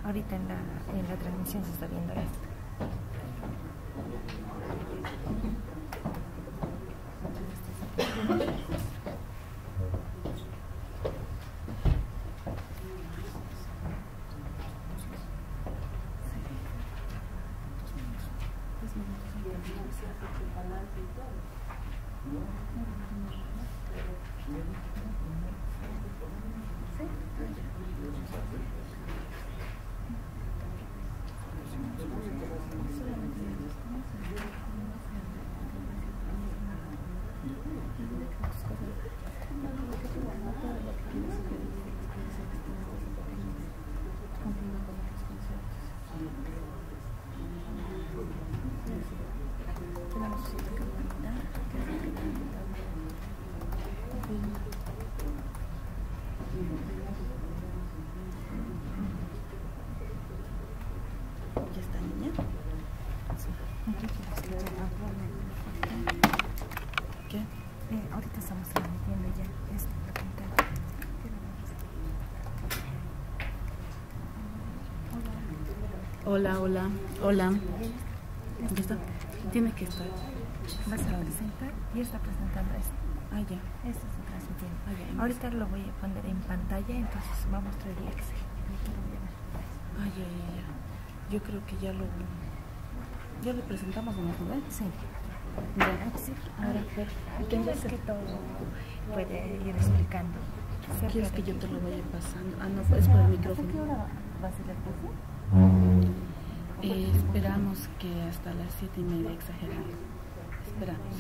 Ahorita en la transmisión se está viendo esto. ¿Ya está, niña? Sí. ¿Qué? Ahorita estamos transmitiendo ya esto, la pantalla. Hola, hola, hola. ¿Ya está? Tiene que estar. Vas a presentar y está presentando esto. Ah, ya. Esto está transmitiendo. Ah, ya. Ahorita lo voy a poner en pantalla, entonces va a mostrar el Excel. Ah, ya, ya, ya. Yo creo que ya lo presentamos, ¿no? Sí. Ya. Sí. Ahora, ver. Entonces que todo puede ir explicando. ¿Quieres que yo te lo vaya pasando? Ah, no, es por el micrófono. ¿A qué hora va a ser el curso? Esperamos que hasta las 7:30, exagerando. Esperamos.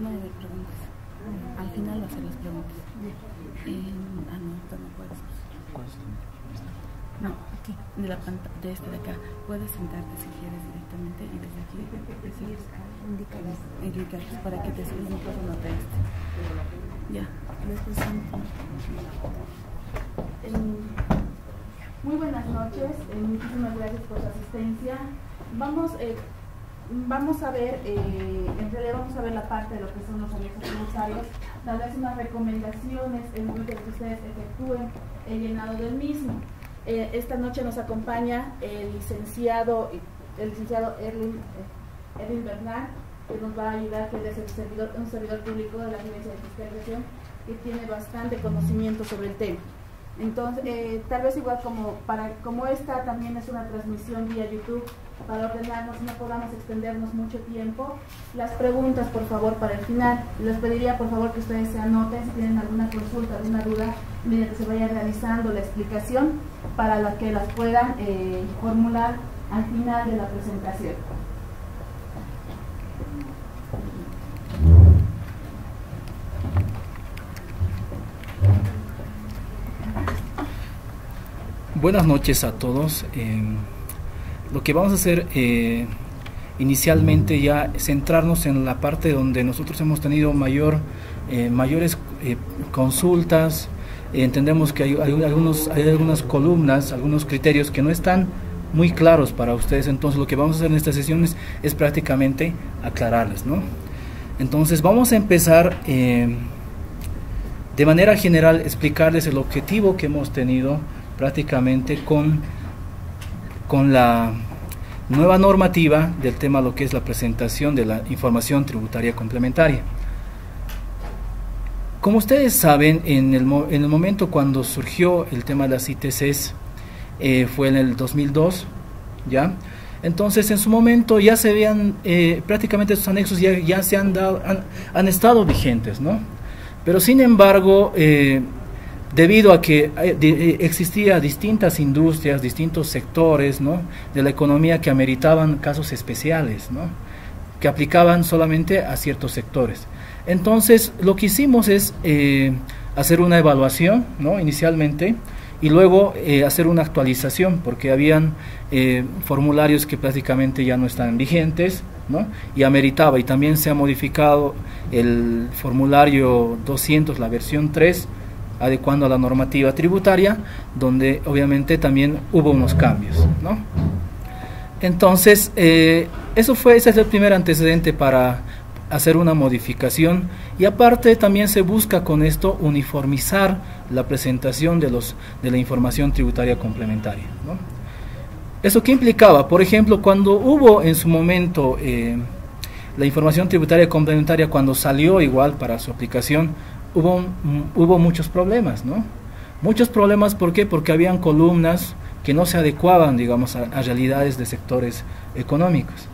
No debe preguntas. Al final va a hacer las preguntas. No puedes. No, aquí, de la pantalla, de este de acá. Puedes sentarte si quieres directamente y desde aquí indicarles para que te subas el micrófono de este. Ya, les presento. Muy buenas noches, muchísimas gracias por su asistencia. Vamos a ver, en realidad vamos a ver la parte de lo que son los anexos tributarios, tal vez unas recomendaciones en el momento que ustedes efectúen el llenado del mismo. Esta noche nos acompaña el licenciado Erwin Bernal, que nos va a ayudar, que es un servidor público de la Agencia de Fiscalización, que tiene bastante conocimiento sobre el tema. Entonces, tal vez igual como esta también es una transmisión vía YouTube, para ordenarnos no podamos extendernos mucho tiempo, las preguntas por favor para el final. Les pediría por favor que ustedes se anoten si tienen alguna consulta, alguna duda, mientras se vaya realizando la explicación, para la que las puedan formular al final de la presentación. Buenas noches a todos. Lo que vamos a hacer inicialmente ya centrarnos en la parte donde nosotros hemos tenido mayores consultas. Entendemos que hay algunas columnas, algunos criterios que no están muy claros para ustedes. Entonces lo que vamos a hacer en estas sesiones es prácticamente aclararles, ¿no? Entonces vamos a empezar de manera general explicarles el objetivo que hemos tenido prácticamente con la nueva normativa del tema, lo que es la presentación de la información tributaria complementaria. Como ustedes saben, en el momento cuando surgió el tema de las ITCs, fue en el 2002, ¿ya? Entonces en su momento ya se habían, prácticamente esos anexos ya se han estado vigentes, ¿no? Pero sin embargo, debido a que existía distintas industrias, distintos sectores, ¿no?, de la economía que ameritaban casos especiales, ¿no?, que aplicaban solamente a ciertos sectores. Entonces lo que hicimos es hacer una evaluación, ¿no?, inicialmente, y luego hacer una actualización, porque habían formularios que prácticamente ya no estaban vigentes, ¿no?, y ameritaba, y también se ha modificado el formulario 200, la versión 3, adecuando a la normativa tributaria, donde obviamente también hubo unos cambios, ¿no? Entonces, ese es el primer antecedente para hacer una modificación, y aparte también se busca con esto uniformizar la presentación de la información tributaria complementaria, ¿no? ¿Eso qué implicaba? Por ejemplo, cuando hubo en su momento la información tributaria complementaria, cuando salió igual para su aplicación, hubo muchos problemas, ¿no? Muchos problemas, ¿por qué? Porque habían columnas que no se adecuaban, digamos, a realidades de sectores económicos.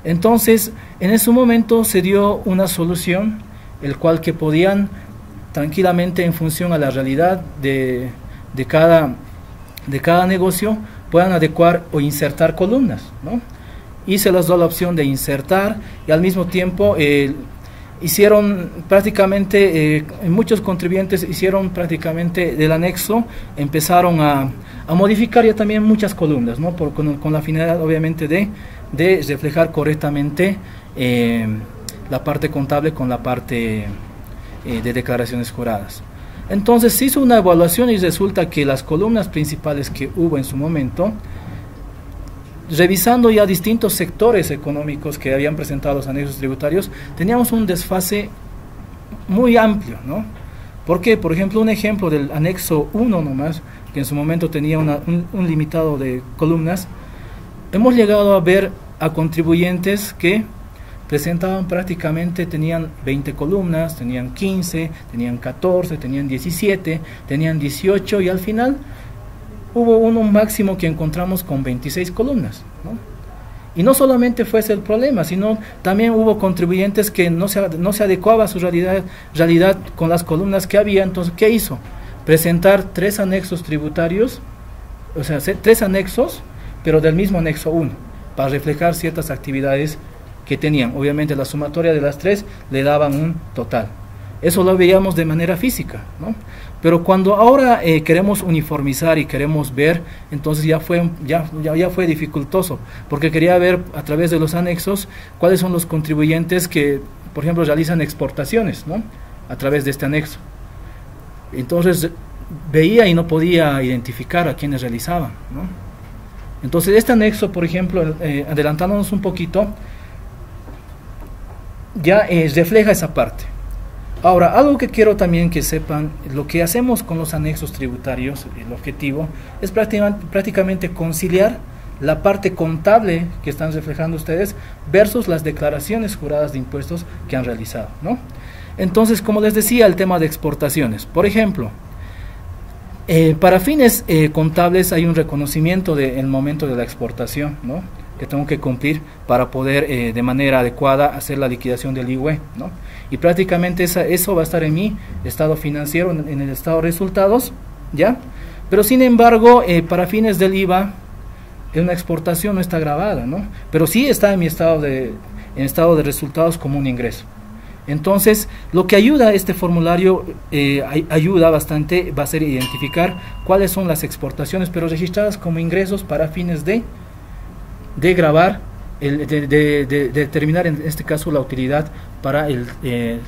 Entonces, en ese momento se dio una solución, el cual que podían tranquilamente, en función a la realidad de cada negocio, puedan adecuar o insertar columnas, ¿no? Y se les da la opción de insertar, y al mismo tiempo hicieron prácticamente, muchos contribuyentes hicieron prácticamente del anexo, empezaron a modificar ya también muchas columnas, ¿no? Con la finalidad obviamente de reflejar correctamente la parte contable con la parte de declaraciones juradas. Entonces se hizo una evaluación y resulta que las columnas principales que hubo en su momento, revisando ya distintos sectores económicos que habían presentado los anexos tributarios, teníamos un desfase muy amplio, ¿no? ¿Por qué? Por ejemplo, un ejemplo del anexo 1 nomás, que en su momento tenía un limitado de columnas, hemos llegado a ver a contribuyentes que presentaban prácticamente, tenían 20 columnas, tenían 15, tenían 14, tenían 17, tenían 18, y al final hubo uno máximo que encontramos con 26 columnas, ¿no? Y no solamente fue ese el problema, sino también hubo contribuyentes que no se adecuaba a su realidad con las columnas que había. Entonces, ¿qué hizo? Presentar 3 anexos tributarios, o sea, 3 anexos, pero del mismo anexo 1, para reflejar ciertas actividades que tenían. Obviamente la sumatoria de las 3 le daban un total. Eso lo veíamos de manera física, ¿no? Pero cuando ahora queremos uniformizar y queremos ver, entonces ya fue dificultoso, porque quería ver a través de los anexos cuáles son los contribuyentes que, por ejemplo, realizan exportaciones, ¿no? A través de este anexo. Entonces veía y no podía identificar a quienes realizaban, ¿no? Entonces este anexo, por ejemplo, adelantándonos un poquito, ya refleja esa parte. Ahora, algo que quiero también que sepan, lo que hacemos con los anexos tributarios, el objetivo es prácticamente conciliar la parte contable que están reflejando ustedes versus las declaraciones juradas de impuestos que han realizado, ¿no? Entonces, como les decía, el tema de exportaciones, por ejemplo, para fines contables hay un reconocimiento del momento de la exportación, ¿no?, que tengo que cumplir para poder de manera adecuada hacer la liquidación del IUE, ¿no? Y prácticamente eso va a estar en mi estado financiero, en el estado de resultados, ¿ya? Pero sin embargo, para fines del IVA, una exportación no está grabada, ¿no? Pero sí está en mi estado de resultados como un ingreso. Entonces, lo que ayuda a este formulario, ayuda bastante, va a ser identificar cuáles son las exportaciones, pero registradas como ingresos para fines de grabar, de determinar en este caso la utilidad para el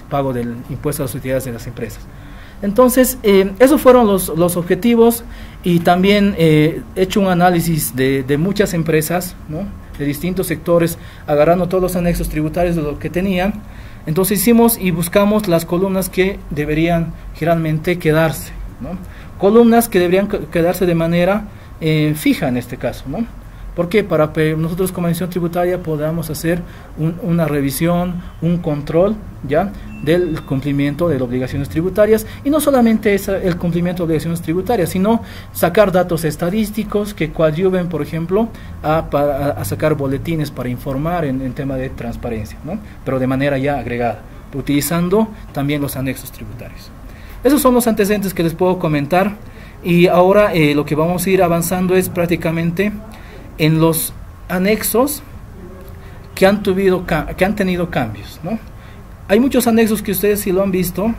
pago del impuesto a las utilidades de las empresas. Entonces, esos fueron los objetivos, y también he hecho un análisis de muchas empresas, ¿no?, de distintos sectores, agarrando todos los anexos tributarios de lo que tenían. Entonces hicimos y buscamos las columnas que deberían generalmente quedarse, ¿no? Columnas que deberían quedarse de manera fija en este caso, ¿no? Porque para que nosotros como administración tributaria podamos hacer una revisión, un control ya del cumplimiento de las obligaciones tributarias, y no solamente el cumplimiento de obligaciones tributarias, sino sacar datos estadísticos que coadyuven, por ejemplo, a sacar boletines para informar en tema de transparencia, ¿no?, pero de manera ya agregada, utilizando también los anexos tributarios. Esos son los antecedentes que les puedo comentar, y ahora lo que vamos a ir avanzando es prácticamente en los anexos que han tenido cambios, ¿no? Hay muchos anexos que ustedes, si lo han visto,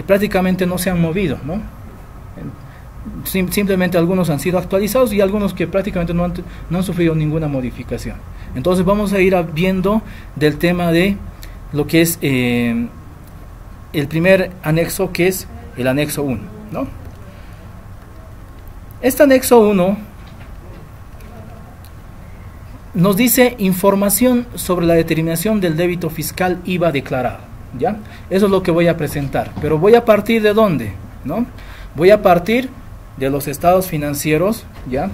prácticamente no se han movido, ¿no? Simplemente algunos han sido actualizados y algunos que prácticamente no han sufrido ninguna modificación. Entonces vamos a ir viendo del tema de lo que es el primer anexo, que es el anexo 1, ¿no? Este anexo 1 nos dice información sobre la determinación del débito fiscal IVA declarado, ¿ya? Eso es lo que voy a presentar, pero voy a partir de ¿dónde? ¿No? Voy a partir de los estados financieros, ¿ya?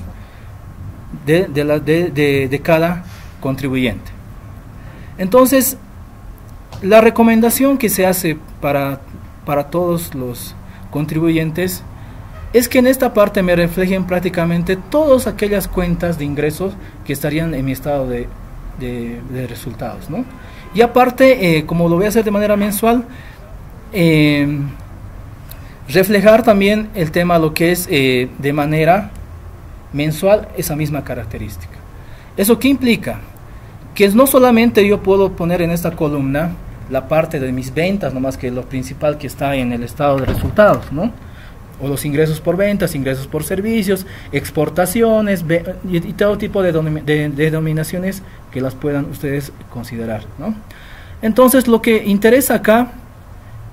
De cada contribuyente. Entonces, la recomendación que se hace para todos los contribuyentes es que en esta parte me reflejen prácticamente todas aquellas cuentas de ingresos que estarían en mi estado de resultados, ¿no? Y aparte, como lo voy a hacer de manera mensual, reflejar también el tema lo que es de manera mensual esa misma característica. ¿Eso qué implica? Que no solamente yo puedo poner en esta columna la parte de mis ventas, nomás que lo principal que está en el estado de resultados, ¿no? O los ingresos por ventas, ingresos por servicios, exportaciones y todo tipo de denominaciones que las puedan ustedes considerar, ¿no? Entonces lo que interesa acá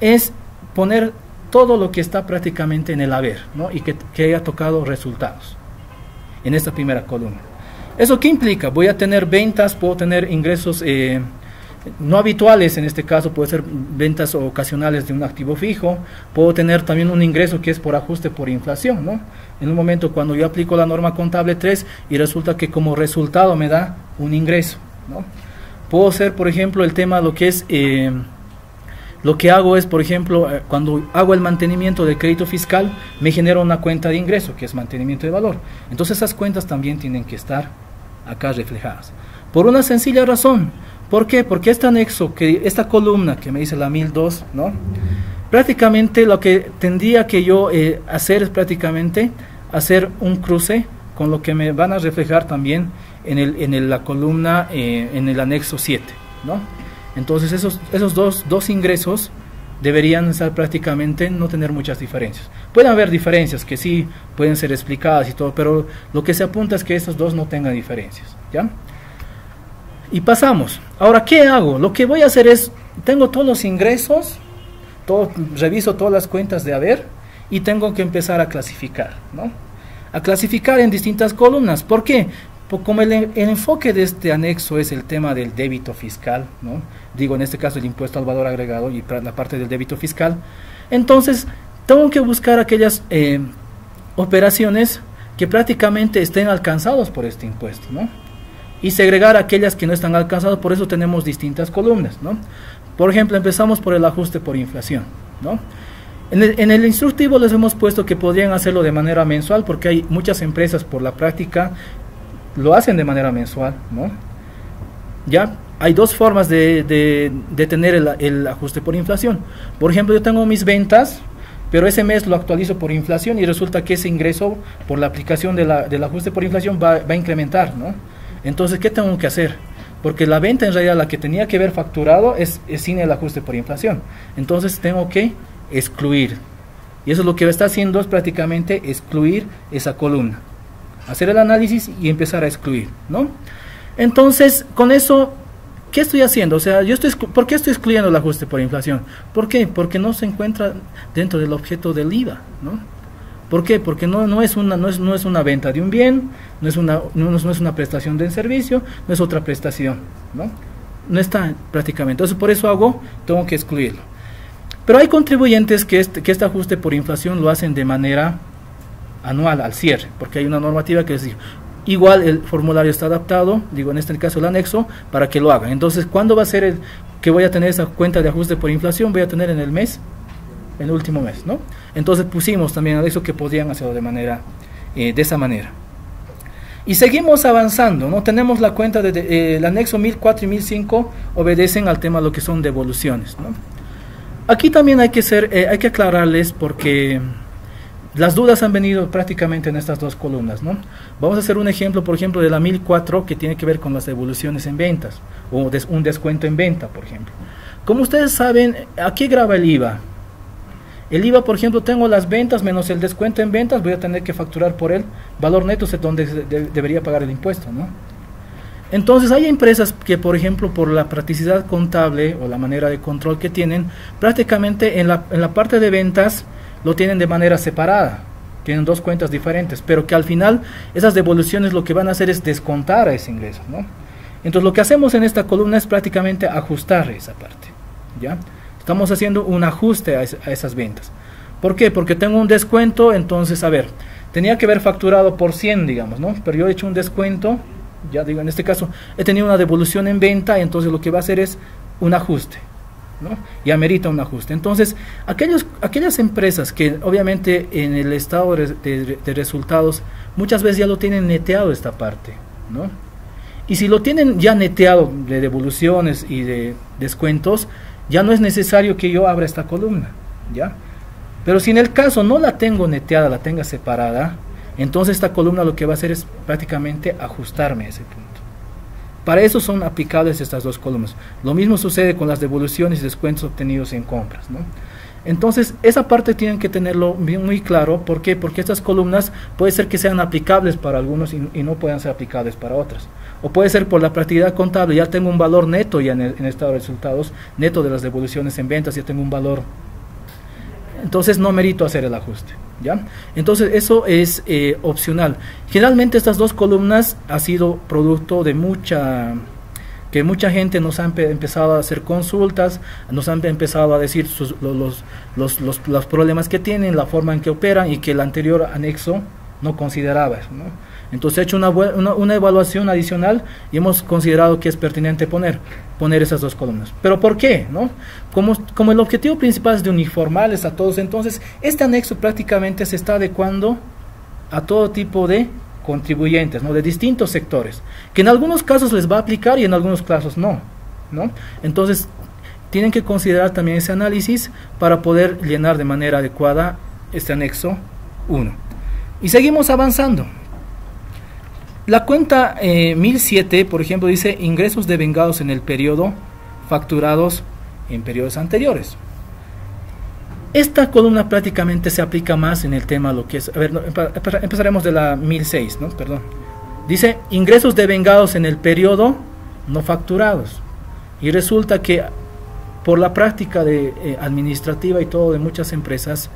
es poner todo lo que está prácticamente en el haber, ¿no? Y que haya tocado resultados en esta primera columna. ¿Eso qué implica? Voy a tener ventas, puedo tener ingresos no habituales, en este caso puede ser ventas ocasionales de un activo fijo, puedo tener también un ingreso que es por ajuste por inflación, ¿no? En un momento cuando yo aplico la norma contable 3 y resulta que como resultado me da un ingreso, ¿no? Puedo ser, por ejemplo, el tema lo que es, lo que hago es, por ejemplo, cuando hago el mantenimiento del crédito fiscal, me genera una cuenta de ingreso, que es mantenimiento de valor. Entonces esas cuentas también tienen que estar acá reflejadas. Por una sencilla razón. ¿Por qué? Porque este anexo, esta columna que me dice la 1002, ¿no? Prácticamente lo que tendría que yo hacer es prácticamente hacer un cruce con lo que me van a reflejar también en la columna, en el anexo 7, ¿no? Entonces esos dos ingresos deberían estar prácticamente, no tener muchas diferencias. Pueden haber diferencias que sí pueden ser explicadas y todo, pero lo que se apunta es que estos dos no tengan diferencias, ¿ya? Y pasamos. Ahora, ¿qué hago? Lo que voy a hacer es, tengo todos los ingresos, reviso todas las cuentas de haber y tengo que empezar a clasificar, ¿no? A clasificar en distintas columnas. ¿Por qué? Porque como el enfoque de este anexo es el tema del débito fiscal, ¿no? Digo, en este caso el impuesto al valor agregado y la parte del débito fiscal, entonces tengo que buscar aquellas operaciones que prácticamente estén alcanzados por este impuesto, ¿no? Y segregar aquellas que no están alcanzadas, por eso tenemos distintas columnas, ¿no? Por ejemplo, empezamos por el ajuste por inflación, ¿no? En el instructivo les hemos puesto que podrían hacerlo de manera mensual, porque hay muchas empresas por la práctica lo hacen de manera mensual, ¿no? Ya hay dos formas de tener el ajuste por inflación. Por ejemplo, yo tengo mis ventas, pero ese mes lo actualizo por inflación y resulta que ese ingreso por la aplicación del ajuste por inflación va a incrementar, ¿no? Entonces, ¿qué tengo que hacer? Porque la venta en realidad la que tenía que haber facturado es sin el ajuste por inflación. Entonces tengo que excluir. Y eso es lo que está haciendo, es prácticamente excluir esa columna. Hacer el análisis y empezar a excluir, ¿no? Entonces, con eso, ¿qué estoy haciendo? O sea, ¿por qué estoy excluyendo el ajuste por inflación? ¿Por qué? Porque no se encuentra dentro del objeto del IVA, ¿no? ¿Por qué? Porque no es una venta de un bien, no es una prestación de servicio, no es otra prestación, ¿no? No está prácticamente. Entonces, por eso tengo que excluirlo. Pero hay contribuyentes que este ajuste por inflación lo hacen de manera anual, al cierre, porque hay una normativa que les dice, igual el formulario está adaptado, digo en este caso el anexo, para que lo hagan. Entonces, ¿cuándo va a ser que voy a tener esa cuenta de ajuste por inflación? Voy a tener en el último mes, ¿no? Entonces pusimos también anexo que podían hacerlo de esa manera. Y seguimos avanzando, ¿no? Tenemos la cuenta el anexo 1004 y 1005 obedecen al tema de lo que son devoluciones, ¿no? Aquí también hay que aclararles porque las dudas han venido prácticamente en estas dos columnas, ¿no? Vamos a hacer un ejemplo, por ejemplo, de la 1004 que tiene que ver con las devoluciones en ventas o un descuento en venta, por ejemplo. Como ustedes saben, aquí graba el IVA. El IVA, por ejemplo, tengo las ventas menos el descuento en ventas, voy a tener que facturar por el valor neto, es donde debería pagar el impuesto, ¿no? Entonces hay empresas que, por ejemplo, por la practicidad contable o la manera de control que tienen, prácticamente en la parte de ventas lo tienen de manera separada, tienen dos cuentas diferentes, pero que al final esas devoluciones lo que van a hacer es descontar a ese ingreso, ¿no? Entonces lo que hacemos en esta columna es prácticamente ajustar esa parte, ¿ya? Estamos haciendo un ajuste a esas ventas. ¿Por qué? Porque tengo un descuento, entonces, a ver, tenía que haber facturado por 100, digamos, ¿no? Pero yo he hecho un descuento, ya digo, en este caso, he tenido una devolución en venta, entonces lo que va a hacer es un ajuste, ¿no? Y amerita un ajuste. Entonces, aquellas empresas que obviamente en el estado de resultados muchas veces ya lo tienen neteado esta parte, ¿no? Y si lo tienen ya neteado de devoluciones y de descuentos, ya no es necesario que yo abra esta columna, ¿ya? Pero si en el caso no la tengo neteada, la tenga separada, entonces esta columna lo que va a hacer es prácticamente ajustarme a ese punto. Para eso son aplicables estas dos columnas. Lo mismo sucede con las devoluciones y descuentos obtenidos en compras, ¿no? Entonces, esa parte tienen que tenerlo muy claro. ¿Por qué? Porque estas columnas puede ser que sean aplicables para algunos y no puedan ser aplicables para otras. O puede ser por la practicidad contable, ya tengo un valor neto ya en el estado de resultados, neto de las devoluciones en ventas, ya tengo un valor. Entonces no merito hacer el ajuste, ¿ya? Entonces eso es opcional. Generalmente estas dos columnas ha sido producto de mucha gente nos ha empezado a hacer consultas, nos han empezado a decir los problemas que tienen, la forma en que operan y que el anterior anexo no consideraba, ¿no? Entonces he hecho una evaluación adicional y hemos considerado que es pertinente poner esas dos columnas. ¿Pero por qué? ¿No? Como el objetivo principal es de uniformarles a todos, entonces este anexo prácticamente se está adecuando a todo tipo de contribuyentes, ¿no? De distintos sectores, que en algunos casos les va a aplicar y en algunos casos no, ¿no? Entonces tienen que considerar también ese análisis para poder llenar de manera adecuada este anexo 1. Y seguimos avanzando. La cuenta 1007, por ejemplo, dice ingresos devengados en el periodo facturados en periodos anteriores. Esta columna prácticamente se aplica más en el tema lo que es, a ver, empezaremos de la 1006, ¿no? Perdón. Dice ingresos devengados en el periodo no facturados. Y resulta que por la práctica administrativa y todo de muchas empresas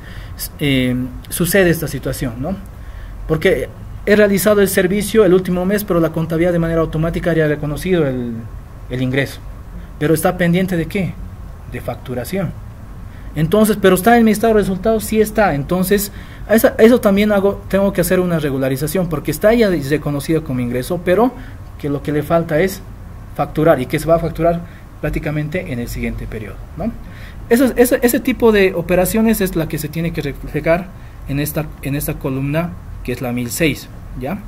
sucede esta situación, ¿no? Porque he realizado el servicio el último mes, pero la contabilidad de manera automática ya ha reconocido el ingreso. Pero está pendiente ¿de qué? De facturación. Entonces, pero está en mi estado de resultados, sí está. Entonces, eso también tengo que hacer una regularización, porque está ya reconocido como ingreso, pero que lo que le falta es facturar, y que se va a facturar prácticamente en el siguiente periodo, ¿no? Ese tipo de operaciones es la que se tiene que reflejar en esta columna, que es la 1006, ¿ya?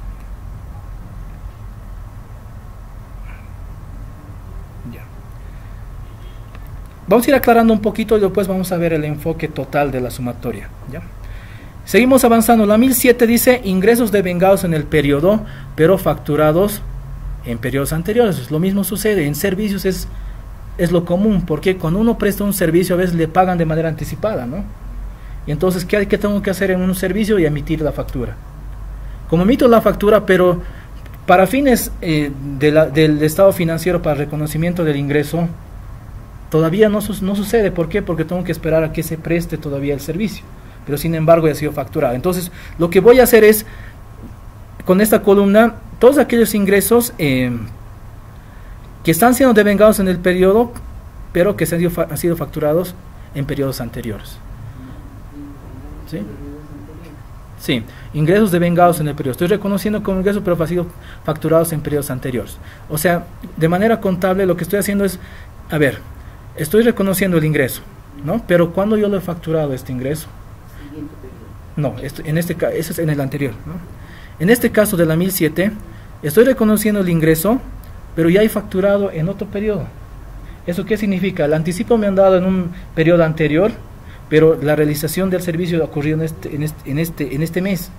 Vamos a ir aclarando un poquito y después vamos a ver el enfoque total de la sumatoria, ¿ya? Seguimos avanzando. La 1007 dice ingresos devengados en el periodo, pero facturados en periodos anteriores. Lo mismo sucede en servicios, es lo común, porque cuando uno presta un servicio a veces le pagan de manera anticipada, ¿no? Y entonces, ¿qué tengo que hacer en un servicio? Y emitir la factura. Como emito la factura, pero para fines del estado financiero, para reconocimiento del ingreso, todavía no sucede. ¿Por qué? Porque tengo que esperar a que se preste todavía el servicio, pero sin embargo ya ha sido facturado. Entonces, lo que voy a hacer es, con esta columna, todos aquellos ingresos que están siendo devengados en el periodo, pero que han sido facturados en periodos anteriores. ¿Sí? Sí, ingresos devengados en el periodo. Estoy reconociendo como ingreso, pero han sido facturados en periodos anteriores. O sea, de manera contable lo que estoy haciendo es, a ver, estoy reconociendo el ingreso, ¿no? Pero ¿cuándo yo lo he facturado este ingreso? No, en este caso, eso es en el anterior, ¿no? En este caso de la 1007, estoy reconociendo el ingreso, pero ya he facturado en otro periodo. ¿Eso qué significa? El anticipo me han dado en un periodo anterior, pero la realización del servicio ocurrió en este mes.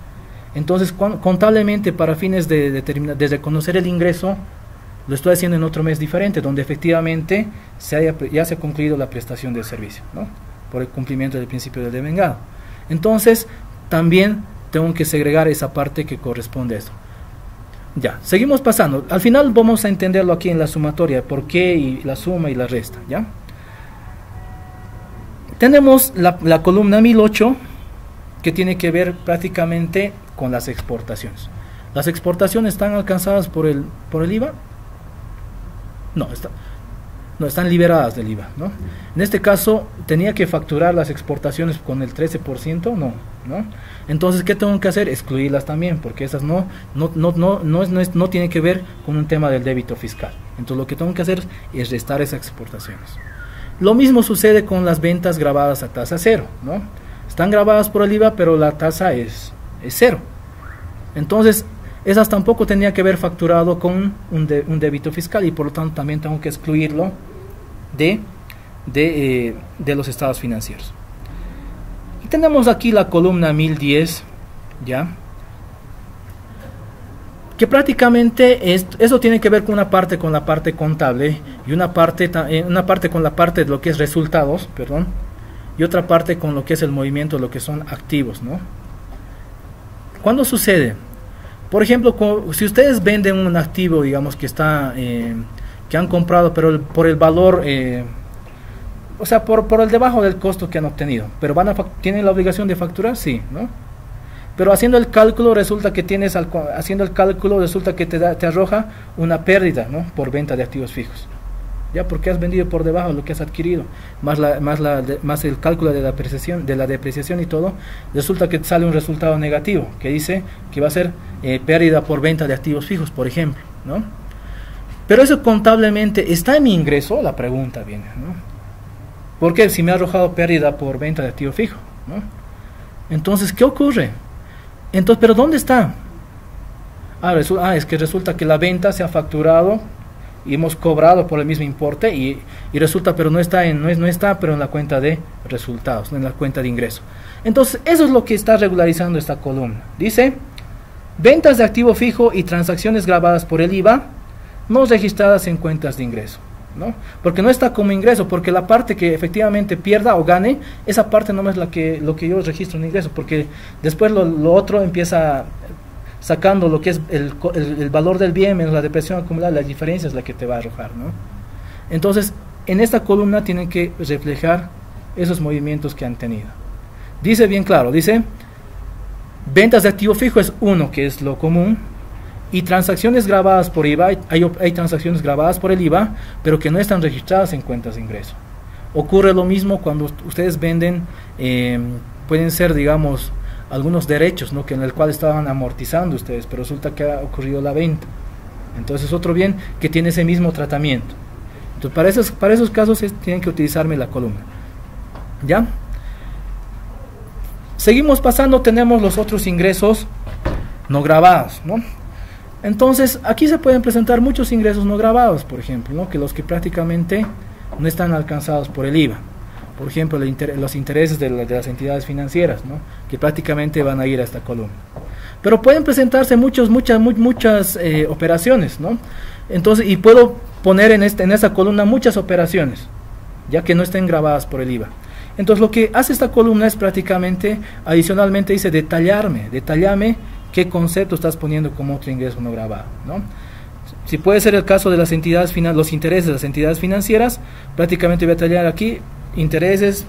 Entonces, contablemente, para fines de reconocer el ingreso, lo estoy haciendo en otro mes diferente, donde efectivamente ya se ha concluido la prestación del servicio, ¿no? Por el cumplimiento del principio del devengado. Entonces, también tengo que segregar esa parte que corresponde a esto. Ya, seguimos pasando. Al final vamos a entenderlo aquí en la sumatoria, por qué y la suma y la resta, ¿ya? Tenemos la columna 1008, que tiene que ver prácticamente con las exportaciones. ¿Las exportaciones están alcanzadas por el IVA? No, están liberadas del IVA, ¿no? En este caso, ¿tenía que facturar las exportaciones con el 13%? No. Entonces, ¿qué tengo que hacer? Excluirlas también, porque esas no tienen que ver con un tema del débito fiscal. Entonces, lo que tengo que hacer es restar esas exportaciones. Lo mismo sucede con las ventas grabadas a tasa cero, ¿no? Están grabadas por el IVA, pero la tasa es cero. Entonces, esas tampoco tenía que haber facturado con un débito fiscal y por lo tanto también tengo que excluirlo de los estados financieros. Y tenemos aquí la columna 1010, ¿ya? Que prácticamente eso tiene que ver con una parte con la parte contable y una parte con la parte de lo que es resultados, perdón, y otra parte con lo que es el movimiento, lo que son activos, ¿no? ¿Cuándo sucede? Por ejemplo, si ustedes venden un activo, digamos que que han comprado, pero por el valor, o sea, por el debajo del costo que han obtenido, pero ¿tienen la obligación de facturar? Sí, ¿no? Pero haciendo el cálculo resulta que te arroja una pérdida, ¿no? Por venta de activos fijos. Ya, porque has vendido por debajo de lo que has adquirido, más el cálculo de la depreciación y todo, resulta que sale un resultado negativo, que dice que va a ser pérdida por venta de activos fijos, por ejemplo, ¿no? Pero eso contablemente, ¿está en mi ingreso? La pregunta viene, ¿no? ¿Por qué? Si me ha arrojado pérdida por venta de activo fijo, ¿no? Entonces, ¿qué ocurre? Entonces, ¿pero dónde está? Es que resulta que la venta se ha facturado y hemos cobrado por el mismo importe y resulta, pero no está, pero en la cuenta de resultados, no en la cuenta de ingreso. Entonces, eso es lo que está regularizando esta columna. Dice, ventas de activo fijo y transacciones grabadas por el IVA, no registradas en cuentas de ingreso, ¿no? Porque no está como ingreso, porque la parte que efectivamente pierda o gane, esa parte no es lo que yo registro en ingreso, porque después lo otro empieza sacando lo que es el valor del bien menos la depreciación acumulada, la diferencia es la que te va a arrojar, ¿no? Entonces, en esta columna tienen que reflejar esos movimientos que han tenido. Dice bien claro, dice, ventas de activo fijo es uno, que es lo común, y transacciones grabadas por IVA, hay transacciones grabadas por el IVA, pero que no están registradas en cuentas de ingreso. Ocurre lo mismo cuando ustedes venden, pueden ser, digamos, algunos derechos, ¿no? Que en el cual estaban amortizando ustedes, pero resulta que ha ocurrido la venta. Entonces otro bien que tiene ese mismo tratamiento. Entonces para esos casos tienen que utilizarme la columna. ¿Ya? Seguimos pasando, tenemos los otros ingresos no grabados, ¿no? Entonces aquí se pueden presentar muchos ingresos no grabados, por ejemplo, ¿no? Que los que prácticamente no están alcanzados por el IVA. Por ejemplo, los intereses de las entidades financieras, ¿no? Que prácticamente van a ir a esta columna. Pero pueden presentarse muchas operaciones, ¿no? Entonces, y puedo poner en esta columna muchas operaciones, ya que no estén grabadas por el IVA. Entonces, lo que hace esta columna es prácticamente, adicionalmente dice detallame qué concepto estás poniendo como otro ingreso no grabado, ¿no? Si puede ser el caso de las entidades los intereses de las entidades financieras, prácticamente voy a detallar aquí intereses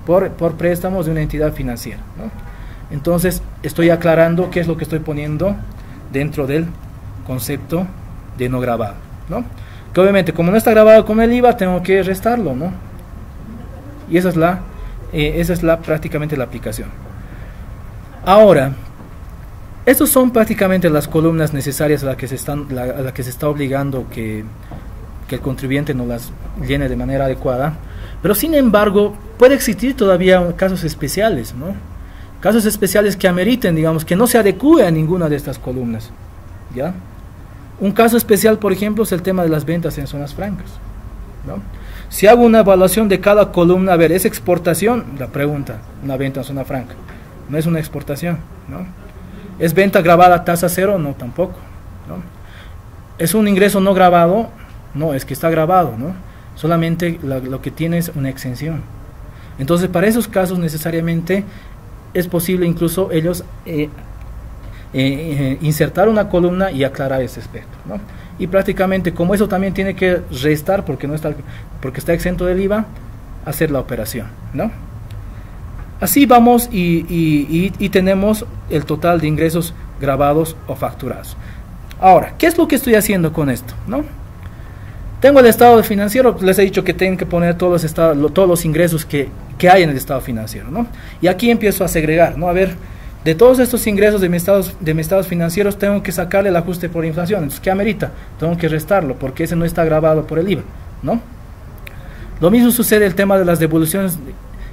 por préstamos de una entidad financiera, ¿no? Entonces estoy aclarando qué es lo que estoy poniendo dentro del concepto de no grabado, ¿no? Que obviamente como no está grabado con el IVA tengo que restarlo, ¿no? Y esa es prácticamente la aplicación. Ahora, estas son prácticamente las columnas necesarias a las que se está obligando que el contribuyente no las llene de manera adecuada. Pero sin embargo, puede existir todavía casos especiales, ¿no? Casos especiales que ameriten, digamos, que no se adecue a ninguna de estas columnas, ¿ya? Un caso especial, por ejemplo, es el tema de las ventas en zonas francas, ¿no? Si hago una evaluación de cada columna, a ver, ¿es exportación? La pregunta, una venta en zona franca. No es una exportación, ¿no? ¿Es venta grabada a tasa cero? No, tampoco, ¿no? ¿Es un ingreso no grabado? No, es que está grabado, ¿no? Solamente lo que tiene es una exención. Entonces, para esos casos necesariamente es posible incluso ellos insertar una columna y aclarar ese aspecto, ¿no? Y prácticamente, como eso también tiene que restar porque está exento del IVA, hacer la operación, ¿no? Así vamos y tenemos el total de ingresos grabados o facturados. Ahora, ¿qué es lo que estoy haciendo con esto? ¿No? Tengo el estado financiero, les he dicho que tengo que poner todos los ingresos que hay en el estado financiero, ¿no? Y aquí empiezo a segregar, ¿no? A ver, de todos estos ingresos de mis estados financieros tengo que sacarle el ajuste por inflación. Entonces, ¿qué amerita? Tengo que restarlo porque ese no está grabado por el IVA, ¿no? Lo mismo sucede el tema de las devoluciones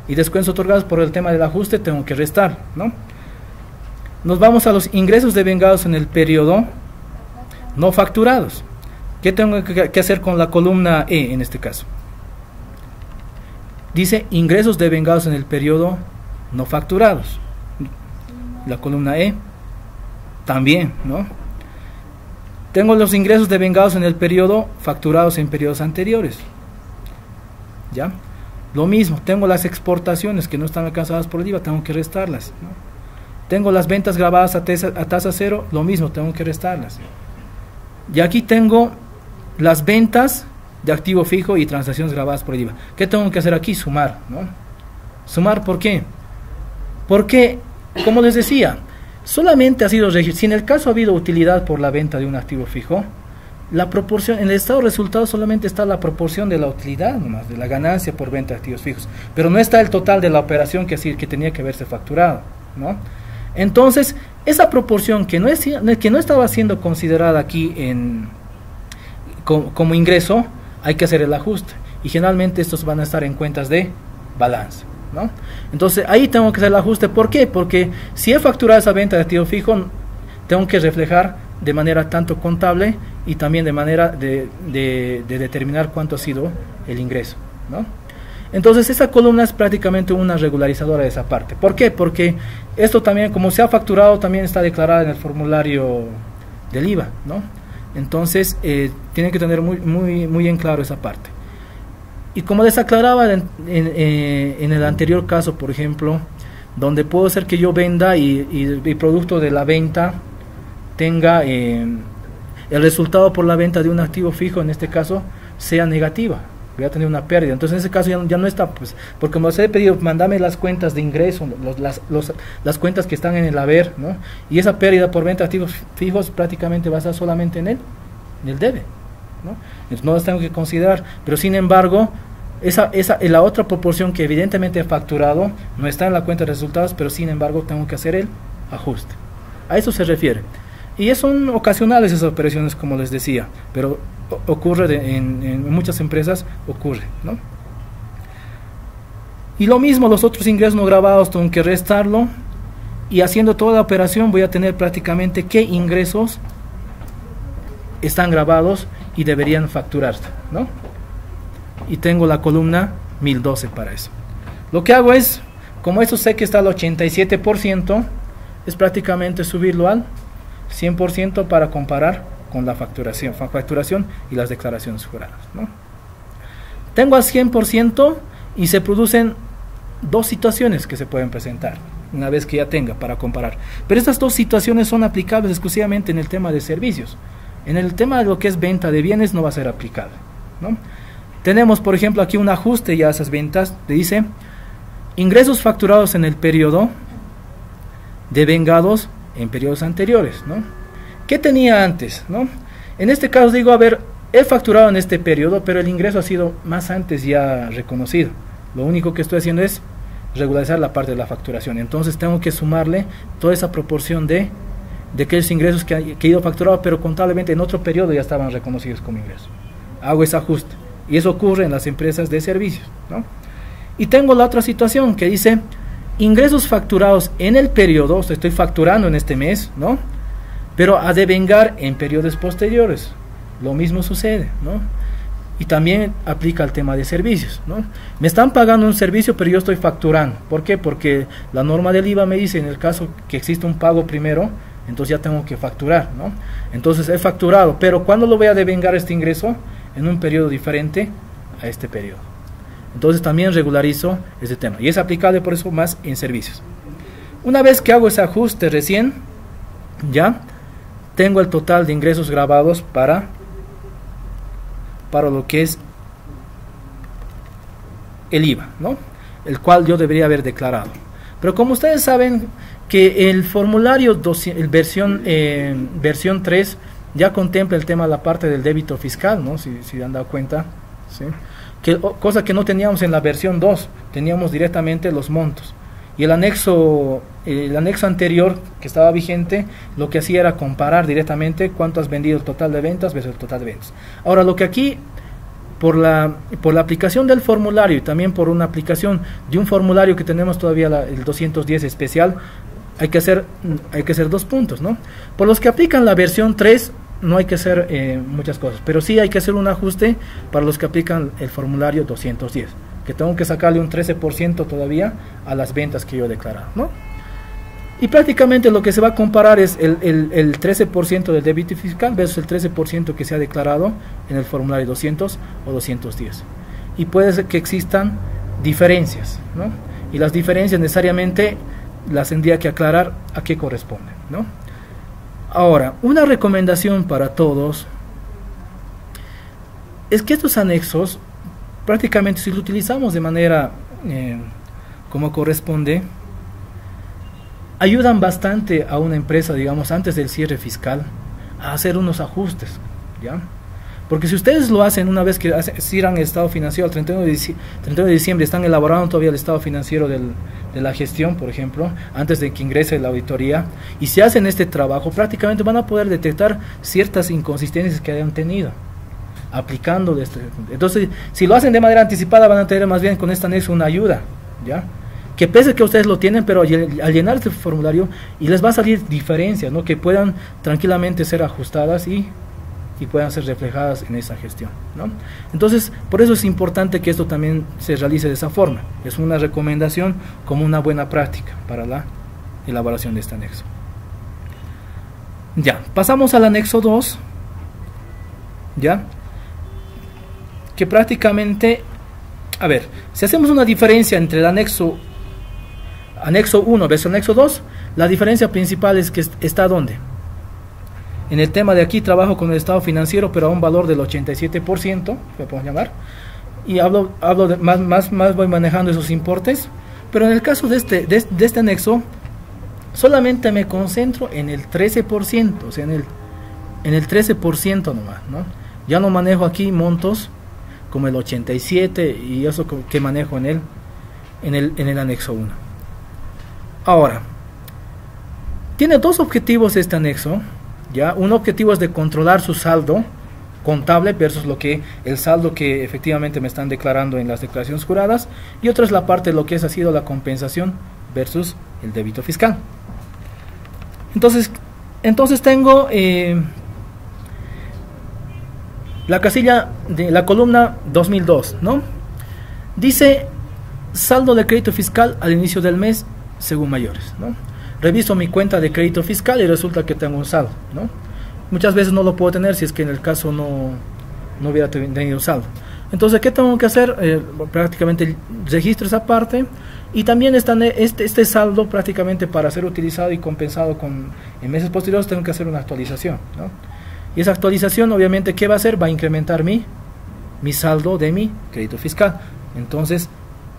y descuentos otorgados por el tema del ajuste, tengo que restar, ¿no? Nos vamos a los ingresos devengados en el periodo no facturados. ¿Qué tengo que hacer con la columna E en este caso? Dice ingresos devengados en el periodo no facturados. La columna E también, ¿no? Tengo los ingresos devengados en el periodo facturados en periodos anteriores. ¿Ya? Lo mismo, tengo las exportaciones que no están alcanzadas por el IVA, tengo que restarlas, ¿no? Tengo las ventas grabadas a tasa cero, lo mismo, tengo que restarlas. Y aquí tengo las ventas de activo fijo y transacciones grabadas por el IVA. ¿Qué tengo que hacer aquí? Sumar, ¿no? Sumar, ¿por qué? Porque, como les decía, solamente ha sido registrado, si en el caso ha habido utilidad por la venta de un activo fijo, la proporción, en el estado de resultados solamente está la proporción de la utilidad, nomás, de la ganancia por venta de activos fijos, pero no está el total de la operación que tenía que haberse facturado, ¿no? Entonces, esa proporción que no estaba siendo considerada aquí como ingreso, hay que hacer el ajuste, y generalmente estos van a estar en cuentas de balance, ¿no? Entonces ahí tengo que hacer el ajuste. ¿Por qué? Porque si he facturado esa venta de activo fijo, tengo que reflejar de manera tanto contable y también de manera de determinar cuánto ha sido el ingreso, ¿no? Entonces esa columna es prácticamente una regularizadora de esa parte. ¿Por qué? Porque esto también, como se ha facturado, también está declarado en el formulario del IVA, ¿no? Entonces tienen que tener muy en claro esa parte. Y como les aclaraba en el anterior caso, por ejemplo, donde puedo ser que yo venda y producto de la venta tenga el resultado por la venta de un activo fijo, en este caso, sea negativa, voy a tener una pérdida. Entonces en ese caso ya no está, pues, porque como les he pedido, mandame las cuentas de ingreso, las cuentas que están en el haber, ¿no? Y esa pérdida por venta de activos fijos prácticamente va a estar solamente en el debe, ¿no? Entonces no las tengo que considerar, pero sin embargo, la otra proporción que evidentemente he facturado no está en la cuenta de resultados, pero sin embargo tengo que hacer el ajuste. A eso se refiere. Y son ocasionales esas operaciones, como les decía, pero ocurre en muchas empresas, ocurre, ¿no? Y lo mismo, los otros ingresos no grabados tengo que restarlo, y haciendo toda la operación voy a tener prácticamente qué ingresos están grabados y deberían facturarse, ¿no? Y tengo la columna 1012 para eso. Lo que hago es, como esto sé que está al 87%, es prácticamente subirlo al 100% para comparar con la facturación y las declaraciones juradas, ¿no? Tengo al 100% y se producen dos situaciones que se pueden presentar una vez que ya tenga para comparar. Pero estas dos situaciones son aplicables exclusivamente en el tema de servicios. En el tema de lo que es venta de bienes no va a ser aplicable, ¿no? Tenemos, por ejemplo, aquí un ajuste ya a esas ventas. Le dice ingresos facturados en el periodo devengados en periodos anteriores, ¿no? ¿Qué tenía antes, no? En este caso digo, a ver, he facturado en este periodo, pero el ingreso ha sido más antes ya reconocido. Lo único que estoy haciendo es regularizar la parte de la facturación. Entonces tengo que sumarle toda esa proporción de aquellos ingresos que he ido facturado, pero contablemente en otro periodo ya estaban reconocidos como ingresos. Hago ese ajuste. Y eso ocurre en las empresas de servicios, ¿no? Y tengo la otra situación que dice ingresos facturados en el periodo, o sea, estoy facturando en este mes, ¿no? Pero a devengar en periodos posteriores. Lo mismo sucede, ¿no? Y también aplica al tema de servicios, ¿no? Me están pagando un servicio, pero yo estoy facturando. ¿Por qué? Porque la norma del IVA me dice, en el caso que existe un pago primero, entonces ya tengo que facturar, ¿no? Entonces he facturado, pero ¿cuándo lo voy a devengar este ingreso? En un periodo diferente a este periodo. Entonces también regularizo este tema. Y es aplicable por eso más en servicios. Una vez que hago ese ajuste recién, ya tengo el total de ingresos grabados para lo que es el IVA, ¿no? El cual yo debería haber declarado. Pero como ustedes saben que el formulario versión 3 ya contempla el tema de la parte del débito fiscal, ¿no? Si han dado cuenta, ¿sí? Cosa que no teníamos en la versión 2, teníamos directamente los montos. Y el anexo anterior que estaba vigente, lo que hacía era comparar directamente cuánto has vendido el total de ventas versus el total de ventas. Ahora, lo que aquí, por la aplicación del formulario y también por una aplicación de un formulario que tenemos todavía, el 210 especial, hay que hacer 2 puntos, ¿no? Por los que aplican la versión 3, no hay que hacer muchas cosas, pero sí hay que hacer un ajuste para los que aplican el formulario 210, que tengo que sacarle un 13% todavía a las ventas que yo he declarado, ¿no? Y prácticamente lo que se va a comparar es el 13% del débito fiscal versus el 13% que se ha declarado en el formulario 200 o 210. Y puede ser que existan diferencias, ¿no? Y las diferencias necesariamente las tendría que aclarar a qué corresponden, ¿no? Ahora, una recomendación para todos es que estos anexos, prácticamente si lo utilizamos de manera como corresponde, ayudan bastante a una empresa, digamos, antes del cierre fiscal, a hacer unos ajustes, ¿ya? Porque si ustedes lo hacen una vez que cierran el estado financiero, el 31 de diciembre, están elaborando todavía el estado financiero de la gestión, por ejemplo, antes de que ingrese la auditoría, y si hacen este trabajo, prácticamente van a poder detectar ciertas inconsistencias que hayan tenido, aplicando esto. Entonces, si lo hacen de manera anticipada, van a tener más bien con este anexo una ayuda, ¿ya? Que pese que ustedes lo tienen, pero al llenar este formulario, y les va a salir diferencias, ¿no? Que puedan tranquilamente ser ajustadas y puedan ser reflejadas en esa gestión, ¿no? Entonces, por eso es importante que esto también se realice de esa forma. Es una recomendación como una buena práctica para la elaboración de este anexo. Ya, pasamos al anexo 2, ya, que prácticamente, a ver, si hacemos una diferencia entre el anexo 1 versus el anexo 2, la diferencia principal es que está ¿dónde? En el tema de aquí trabajo con el estado financiero, pero a un valor del 87%, que podemos llamar, y hablo de más voy manejando esos importes, pero en el caso de este anexo, solamente me concentro en el 13%, o sea, en el 13% nomás, ¿no? Ya no manejo aquí montos como el 87 y eso que manejo en el anexo 1. Ahora, tiene 2 objetivos este anexo. ¿Ya? Un objetivo es de controlar su saldo contable versus el saldo que efectivamente me están declarando en las declaraciones juradas, y otra es la parte de lo que ha sido la compensación versus el débito fiscal. Entonces tengo la casilla de la columna 2002, ¿no? Dice saldo de crédito fiscal al inicio del mes según mayores, ¿no? Reviso mi cuenta de crédito fiscal y resulta que tengo un saldo, ¿no? Muchas veces no lo puedo tener si es que en el caso no hubiera tenido saldo. Entonces, ¿qué tengo que hacer? Prácticamente registro esa parte, y también este saldo prácticamente para ser utilizado y compensado en meses posteriores tengo que hacer una actualización, ¿no? Y esa actualización, obviamente, ¿qué va a hacer? Va a incrementar mi saldo de mi crédito fiscal. Entonces,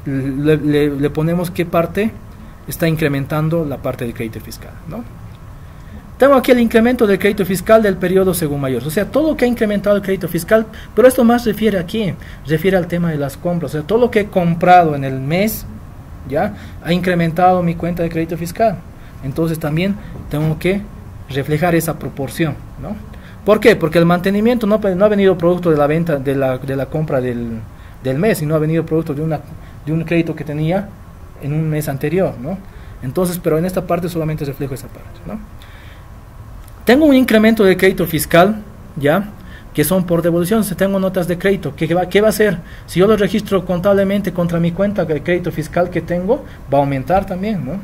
le ponemos qué parte está incrementando la parte de crédito fiscal, ¿no? Tengo aquí el incremento del crédito fiscal del periodo según mayores, o sea, todo lo que ha incrementado el crédito fiscal, pero esto más refiere al tema de las compras, o sea, todo lo que he comprado en el mes, ya, ha incrementado mi cuenta de crédito fiscal. Entonces también tengo que reflejar esa proporción, ¿no? ¿Por qué? Porque el mantenimiento no ha venido producto de la venta, de la compra del mes, sino ha venido producto de un crédito que tenía en un mes anterior, ¿no? Entonces, pero en esta parte solamente reflejo esa parte, ¿no? Tengo un incremento de crédito fiscal, ya, que son por devolución. Si tengo notas de crédito, ¿qué va a hacer? Si yo lo registro contablemente contra mi cuenta de crédito fiscal que tengo, va a aumentar también, ¿no?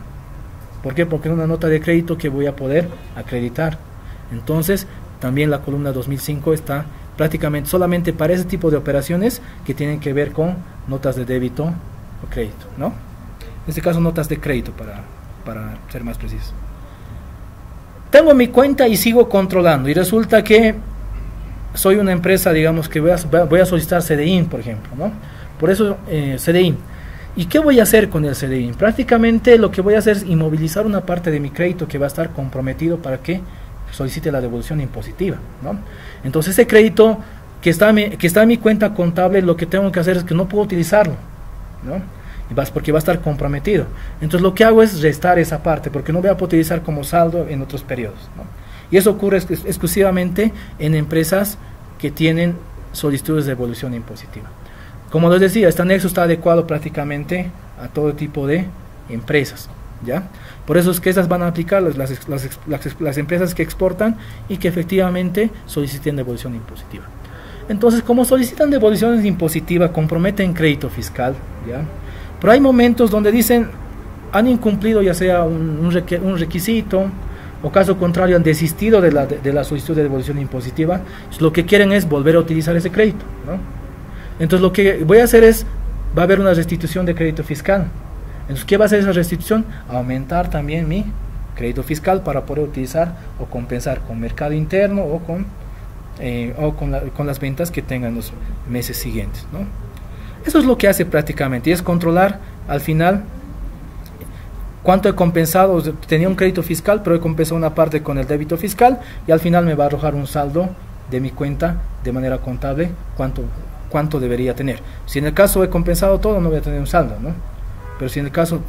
¿Por qué? Porque es una nota de crédito que voy a poder acreditar. Entonces, también la columna 2005 está prácticamente solamente para ese tipo de operaciones que tienen que ver con notas de débito o crédito, ¿no? En este caso, notas de crédito, para ser más preciso. Tengo mi cuenta y sigo controlando, y resulta que soy una empresa, digamos, que voy a solicitar CDI, por ejemplo, ¿no? Por eso CDI. ¿Y qué voy a hacer con el CDI? Prácticamente lo que voy a hacer es inmovilizar una parte de mi crédito que va a estar comprometido para que solicite la devolución impositiva, ¿no? Entonces ese crédito que está en mi cuenta contable, lo que tengo que hacer es que no puedo utilizarlo, ¿no? Porque va a estar comprometido. Entonces lo que hago es restar esa parte, porque no voy a poder utilizar como saldo en otros periodos, ¿no? Y eso ocurre exclusivamente en empresas que tienen solicitudes de devolución impositiva. Como les decía, este anexo está adecuado prácticamente a todo tipo de empresas, ¿ya? Por eso es que esas van a aplicar las empresas que exportan y que efectivamente soliciten devolución impositiva. Entonces, como solicitan devoluciones impositivas, comprometen crédito fiscal, ¿ya? Pero hay momentos donde dicen, han incumplido ya sea un requisito, o caso contrario han desistido de la solicitud de devolución impositiva. Lo que quieren es volver a utilizar ese crédito, ¿no? Entonces lo que voy a hacer es, va a haber una restitución de crédito fiscal. Entonces, ¿qué va a hacer esa restitución? Aumentar también mi crédito fiscal para poder utilizar o compensar con mercado interno o con las ventas que tengan los meses siguientes, ¿no? Eso es lo que hace prácticamente, y es controlar al final cuánto he compensado. Tenía un crédito fiscal, pero he compensado una parte con el débito fiscal, y al final me va a arrojar un saldo de mi cuenta de manera contable, cuánto debería tener. Si en el caso he compensado todo, no voy a tener un saldo, ¿no? Pero si en el caso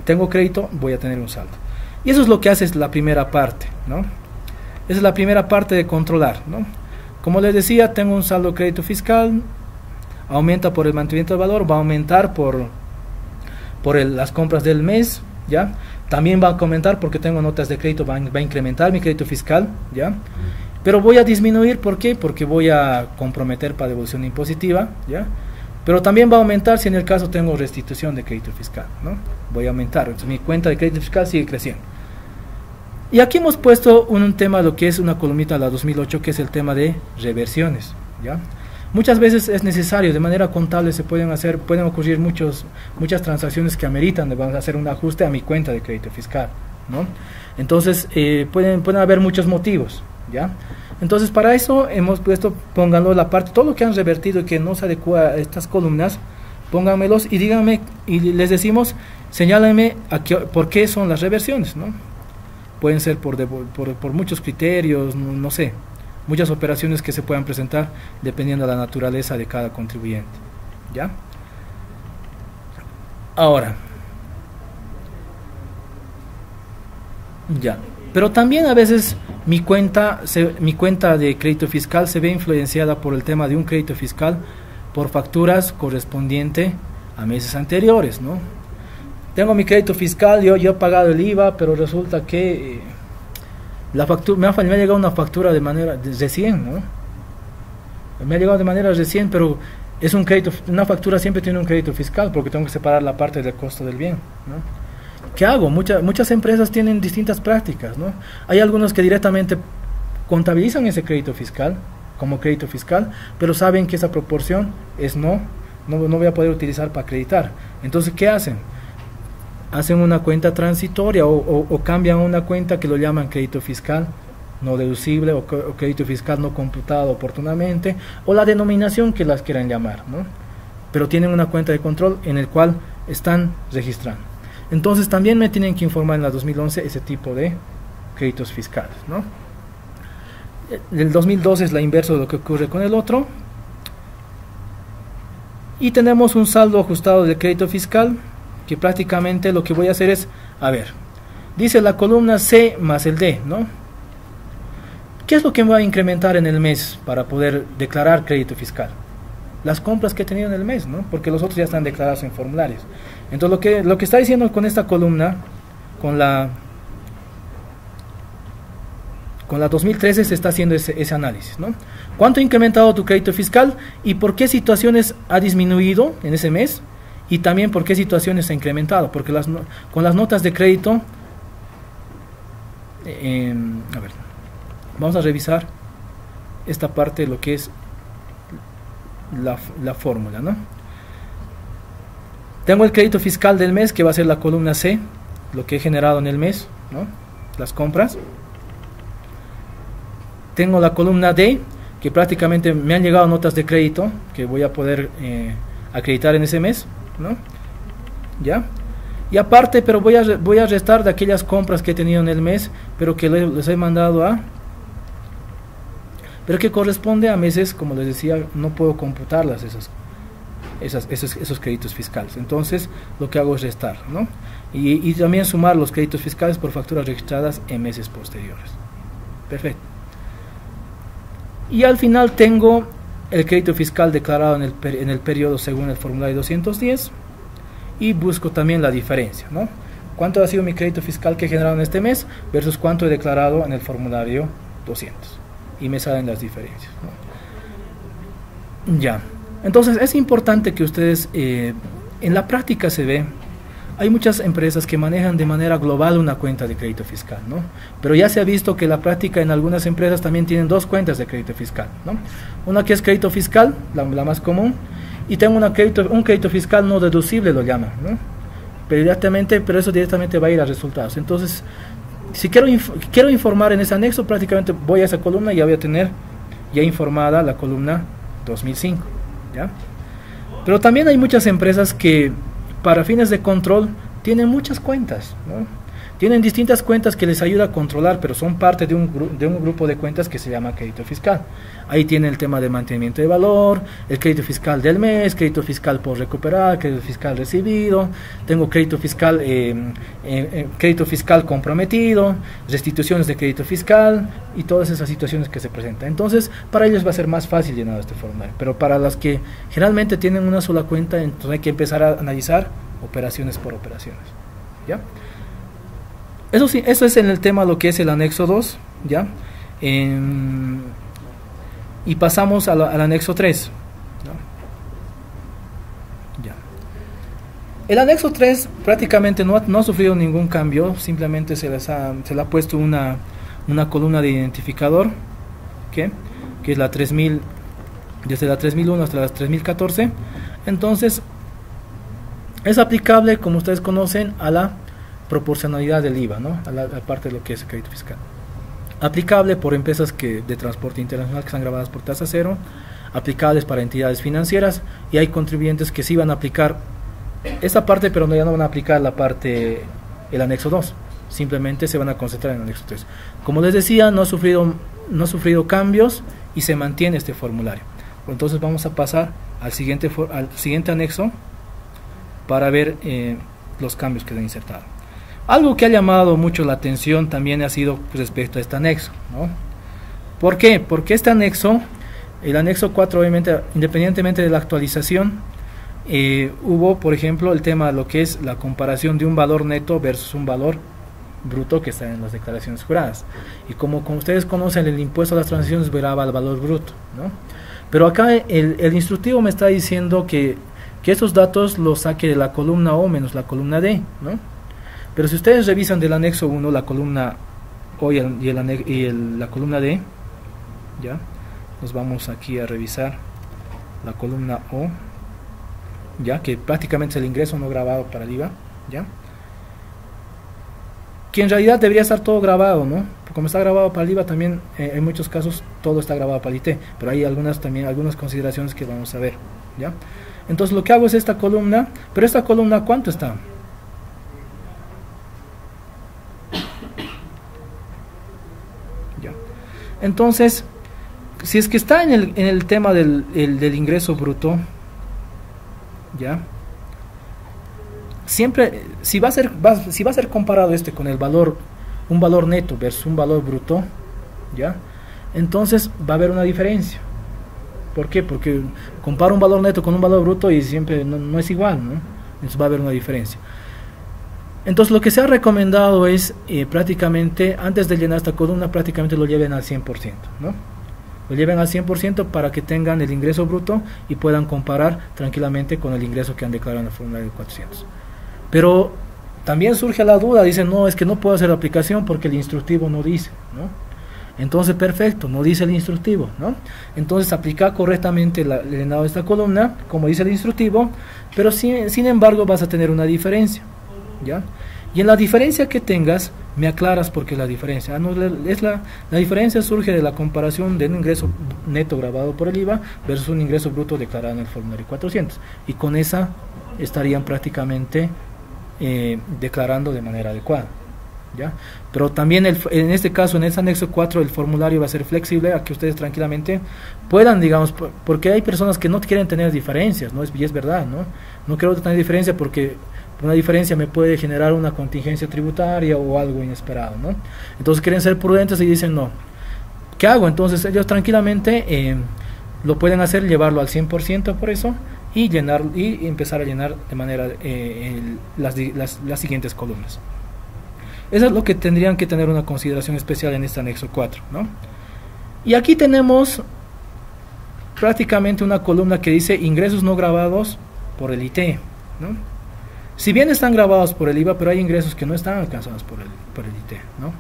tengo crédito, voy a tener un saldo. Y eso es lo que hace la primera parte, ¿no? Esa es la primera parte de controlar, ¿no? Como les decía, tengo un saldo de crédito fiscal, aumenta por el mantenimiento del valor, va a aumentar por las compras del mes, ¿ya? También va a aumentar porque tengo notas de crédito, va a incrementar mi crédito fiscal, ¿ya? Pero voy a disminuir, ¿por qué? Porque voy a comprometer para devolución impositiva, ¿ya? Pero también va a aumentar si en el caso tengo restitución de crédito fiscal, ¿no? Voy a aumentar, entonces mi cuenta de crédito fiscal sigue creciendo. Y aquí hemos puesto un tema, lo que es una columnita de la 2008, que es el tema de reversiones, ¿ya? Muchas veces es necesario, de manera contable pueden ocurrir muchas transacciones que ameritan de hacer un ajuste a mi cuenta de crédito fiscal, ¿no? Entonces pueden haber muchos motivos, ¿ya? Entonces para eso hemos puesto, pónganlo la parte, todo lo que han revertido y que no se adecua a estas columnas, pónganmelos y díganme, y les decimos, señálenme por qué son las reversiones, ¿no? Pueden ser por muchos criterios, no sé, muchas operaciones que se puedan presentar dependiendo de la naturaleza de cada contribuyente, ¿ya? Ahora, ya, pero también a veces mi cuenta de crédito fiscal se ve influenciada por el tema de un crédito fiscal por facturas correspondiente a meses anteriores, ¿no? Tengo mi crédito fiscal, yo he pagado el IVA, pero resulta que me ha llegado una factura de manera recién, ¿no? Me ha llegado de manera recién, pero es un crédito, una factura siempre tiene un crédito fiscal porque tengo que separar la parte del costo del bien, ¿no? ¿Qué hago? Muchas empresas tienen distintas prácticas, ¿no? Hay algunos que directamente contabilizan ese crédito fiscal como crédito fiscal, pero saben que esa proporción es no voy a poder utilizar para acreditar. Entonces, ¿qué hacen? Hacen una cuenta transitoria o cambian una cuenta que lo llaman crédito fiscal no deducible o crédito fiscal no computado oportunamente, o la denominación que las quieran llamar, ¿no? Pero tienen una cuenta de control en el cual están registrando. Entonces también me tienen que informar en la 2011 ese tipo de créditos fiscales, ¿no? El 2012 es la inversa de lo que ocurre con el otro. Y tenemos un saldo ajustado de crédito fiscal, que prácticamente lo que voy a hacer es, a ver, dice la columna C más el D, ¿no? ¿Qué es lo que me va a incrementar en el mes para poder declarar crédito fiscal? Las compras que he tenido en el mes, ¿no? Porque los otros ya están declarados en formularios. Entonces lo que está diciendo con esta columna, con la 2013 se está haciendo ese análisis, ¿no? ¿Cuánto ha incrementado tu crédito fiscal y por qué situaciones ha disminuido en ese mes? Y también por qué situaciones ha incrementado, porque con las notas de crédito, a ver, vamos a revisar esta parte de lo que es la fórmula, ¿no? Tengo el crédito fiscal del mes, que va a ser la columna C, lo que he generado en el mes, ¿no? Las compras. Tengo la columna D, que prácticamente me han llegado notas de crédito que voy a poder acreditar en ese mes, ¿no? ¿ya? Y aparte, pero voy a restar de aquellas compras que he tenido en el mes, pero que les he mandado pero que corresponde a meses, como les decía, no puedo computarlas esos créditos fiscales. Entonces, lo que hago es restar, ¿no? Y también sumar los créditos fiscales por facturas registradas en meses posteriores. Perfecto. Y al final tengo el crédito fiscal declarado en el periodo según el formulario 210 y busco también la diferencia, ¿no? ¿Cuánto ha sido mi crédito fiscal que he generado en este mes versus cuánto he declarado en el formulario 200? Y me salen las diferencias, ¿no? Ya. Entonces es importante que ustedes, en la práctica se ve, hay muchas empresas que manejan de manera global una cuenta de crédito fiscal, ¿no? Pero ya se ha visto que la práctica en algunas empresas también tienen dos cuentas de crédito fiscal, ¿no? Una que es crédito fiscal, la más común, y tengo un crédito fiscal no deducible, lo llaman, ¿no? Pero eso directamente va a ir a resultados. Entonces, si quiero informar en ese anexo, prácticamente voy a esa columna y ya voy a tener ya informada la columna 2005, ¿ya? Pero también hay muchas empresas que para fines de control tienen muchas cuentas, ¿no? Tienen distintas cuentas que les ayuda a controlar, pero son parte de un grupo de cuentas que se llama crédito fiscal. Ahí tiene el tema de mantenimiento de valor, el crédito fiscal del mes, crédito fiscal por recuperar, crédito fiscal recibido, tengo crédito fiscal comprometido, restituciones de crédito fiscal y todas esas situaciones que se presentan. Entonces, para ellos va a ser más fácil llenar este formulario, pero para las que generalmente tienen una sola cuenta, entonces hay que empezar a analizar operaciones por operaciones, ¿ya? Eso sí, eso es en el tema lo que es el anexo 2, ¿ya? Y pasamos al anexo 3, ¿no? Ya. El anexo 3 prácticamente no ha sufrido ningún cambio, simplemente se le ha puesto una columna de identificador, que es la 3000, desde la 3001 hasta la 3014. Entonces, es aplicable, como ustedes conocen, a la proporcionalidad del IVA, ¿no? A la parte de lo que es el crédito fiscal. Aplicable por empresas de transporte internacional que están grabadas por tasa cero, aplicables para entidades financieras, y hay contribuyentes que sí van a aplicar esa parte, pero ya no van a aplicar el anexo 2, simplemente se van a concentrar en el anexo 3. Como les decía, no ha sufrido cambios y se mantiene este formulario. Entonces vamos a pasar al siguiente anexo para ver los cambios que se han insertado. Algo que ha llamado mucho la atención también ha sido respecto a este anexo, ¿no? ¿Por qué? Porque este anexo, el anexo 4, obviamente, independientemente de la actualización, hubo, por ejemplo, el tema de lo que es la comparación de un valor neto versus un valor bruto que está en las declaraciones juradas. Y como ustedes conocen, el impuesto a las transacciones grava el valor bruto, ¿no? Pero acá el instructivo me está diciendo que estos datos los saque de la columna O menos la columna D, ¿no? Pero si ustedes revisan del anexo 1 la columna O y la columna D, ya, nos vamos aquí a revisar la columna O, ya, que prácticamente es el ingreso no grabado para el IVA, ya, que en realidad debería estar todo grabado, ¿no? Como está grabado para el IVA, también en muchos casos todo está grabado para el IT, pero hay algunas consideraciones que vamos a ver, ya. Entonces lo que hago es esta columna, pero esta columna, ¿cuánto está? Ya. Entonces, si es que está en el tema del ingreso bruto, ya, siempre, si va a ser comparado con el valor, un valor neto versus un valor bruto, ya, entonces va a haber una diferencia. ¿Por qué? Porque comparo un valor neto con un valor bruto y siempre no es igual, ¿no? Entonces va a haber una diferencia. Entonces lo que se ha recomendado es prácticamente, antes de llenar esta columna, prácticamente lo lleven al 100%, ¿no? Lo lleven al 100% para que tengan el ingreso bruto y puedan comparar tranquilamente con el ingreso que han declarado en el formulario 400. Pero también surge la duda, dicen, no, es que no puedo hacer la aplicación porque el instructivo no dice, ¿no? Entonces, perfecto, no dice el instructivo, ¿no? Entonces, aplica correctamente el llenado de esta columna, como dice el instructivo, pero sin embargo vas a tener una diferencia, ¿ya? Y en la diferencia que tengas, me aclaras por qué la diferencia. La diferencia surge de la comparación de un ingreso neto grabado por el IVA versus un ingreso bruto declarado en el formulario 400. Y con esa estarían prácticamente declarando de manera adecuada, ¿ya? Pero también en este caso, en ese anexo 4, el formulario va a ser flexible a que ustedes tranquilamente puedan, digamos, porque hay personas que no quieren tener diferencias, ¿no? Y es verdad, ¿no? No quiero tener diferencia porque una diferencia me puede generar una contingencia tributaria o algo inesperado, ¿no? Entonces quieren ser prudentes y dicen no. ¿Qué hago? Entonces ellos tranquilamente lo pueden hacer, llevarlo al 100% por eso y llenar y empezar a llenar de manera las siguientes columnas. Eso es lo que tendrían que tener una consideración especial en este anexo 4, ¿no? Y aquí tenemos prácticamente una columna que dice ingresos no grabados por el IT, ¿no? Si bien están grabados por el IVA, pero hay ingresos que no están alcanzados por el IT, ¿no?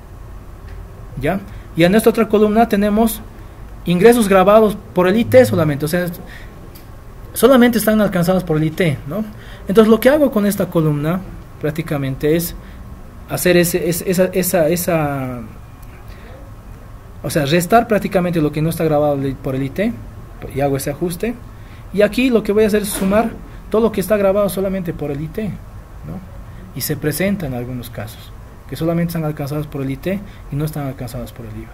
¿Ya? Y en esta otra columna tenemos ingresos grabados por el IT solamente, o sea, solamente están alcanzados por el IT, ¿no? Entonces lo que hago con esta columna prácticamente es hacer o sea, restar prácticamente lo que no está grabado por el IT y hago ese ajuste, y aquí lo que voy a hacer es sumar todo lo que está grabado solamente por el IT, ¿no? Y se presenta en algunos casos que solamente están alcanzados por el IT y no están alcanzados por el IVA.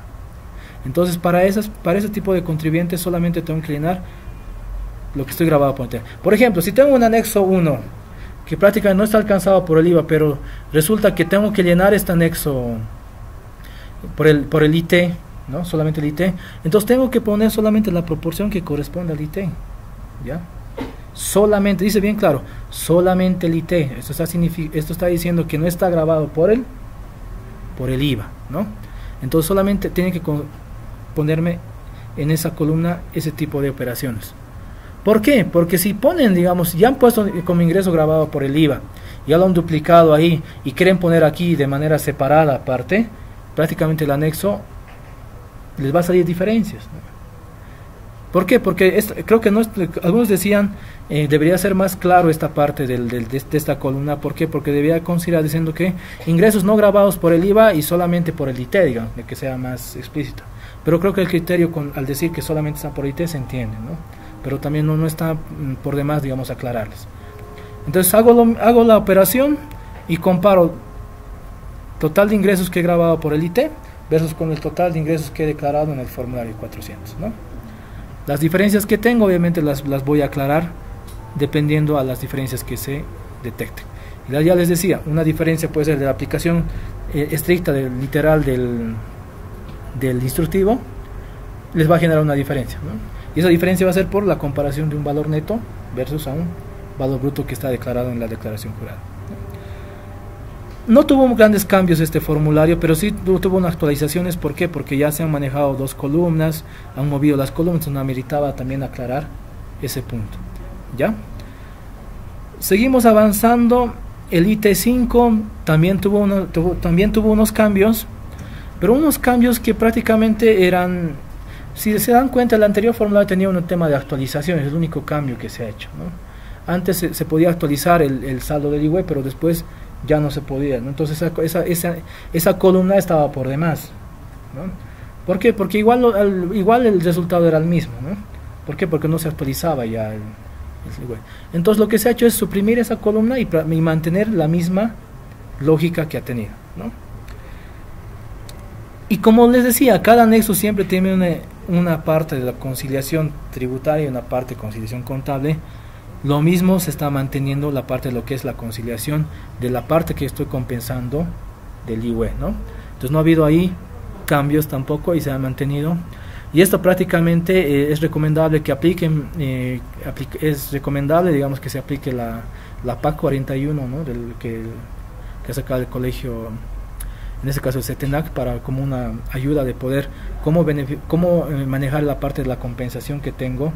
Entonces para ese tipo de contribuyentes solamente tengo que llenar lo que estoy grabado por el IT. Por ejemplo, si tengo un anexo 1 que prácticamente no está alcanzado por el IVA, pero resulta que tengo que llenar este anexo por el IT, ¿no? Solamente el IT, entonces tengo que poner solamente la proporción que corresponde al IT, ¿ya? Solamente, dice bien claro, solamente el IT. Esto está diciendo que no está grabado por el IVA, ¿no? Entonces solamente tienen que ponerme en esa columna ese tipo de operaciones. ¿Por qué? Porque si ponen, digamos, ya han puesto como ingreso grabado por el IVA, ya lo han duplicado ahí y quieren poner aquí de manera separada aparte, prácticamente el anexo les va a salir diferencias, ¿no? ¿Por qué? Porque creo que algunos decían debería ser más claro esta parte de esta columna. ¿Por qué? Porque debería considerar diciendo que ingresos no grabados por el IVA y solamente por el IT, digamos, de que sea más explícito. Pero creo que el criterio al decir que solamente está por IT se entiende, ¿no? Pero también no está por demás, digamos, aclararles. Entonces hago la operación y comparo total de ingresos que he grabado por el IT versus con el total de ingresos que he declarado en el formulario 400, ¿no? Las diferencias que tengo obviamente las voy a aclarar dependiendo a las diferencias que se detecten. Ya les decía, una diferencia puede ser de la aplicación estricta literal del instructivo, les va a generar una diferencia, ¿no? Y esa diferencia va a ser por la comparación de un valor neto versus a un valor bruto que está declarado en la declaración jurada. No tuvo grandes cambios este formulario, pero sí tuvo unas actualizaciones. ¿Por qué? Porque ya se han manejado 2 columnas, han movido las columnas, no ameritaba también aclarar ese punto. ¿Ya? Seguimos avanzando. El IT5 también tuvo unos cambios, pero unos cambios que prácticamente eran, si se dan cuenta, el anterior formulario tenía un tema de actualización, es el único cambio que se ha hecho, ¿no? Antes se podía actualizar el saldo del IVA, pero después ya no se podía, ¿no? Entonces esa columna estaba por demás, ¿no? ¿Por qué? Porque igual el resultado era el mismo, ¿no? ¿Por qué? Porque no se actualizaba ya el IVA. Entonces lo que se ha hecho es suprimir esa columna y mantener la misma lógica que ha tenido, ¿no? Y como les decía, cada anexo siempre tiene una parte de la conciliación tributaria y una parte de conciliación contable. Lo mismo se está manteniendo la parte de lo que es la conciliación de la parte que estoy compensando del IVA, ¿no? Entonces no ha habido ahí cambios tampoco y se ha mantenido. Y esto prácticamente es recomendable que apliquen, es recomendable, digamos, que se aplique la PAC 41, ¿no? Que ha sacado el colegio, en este caso el CETENAC, para como una ayuda de poder cómo manejar la parte de la compensación que tengo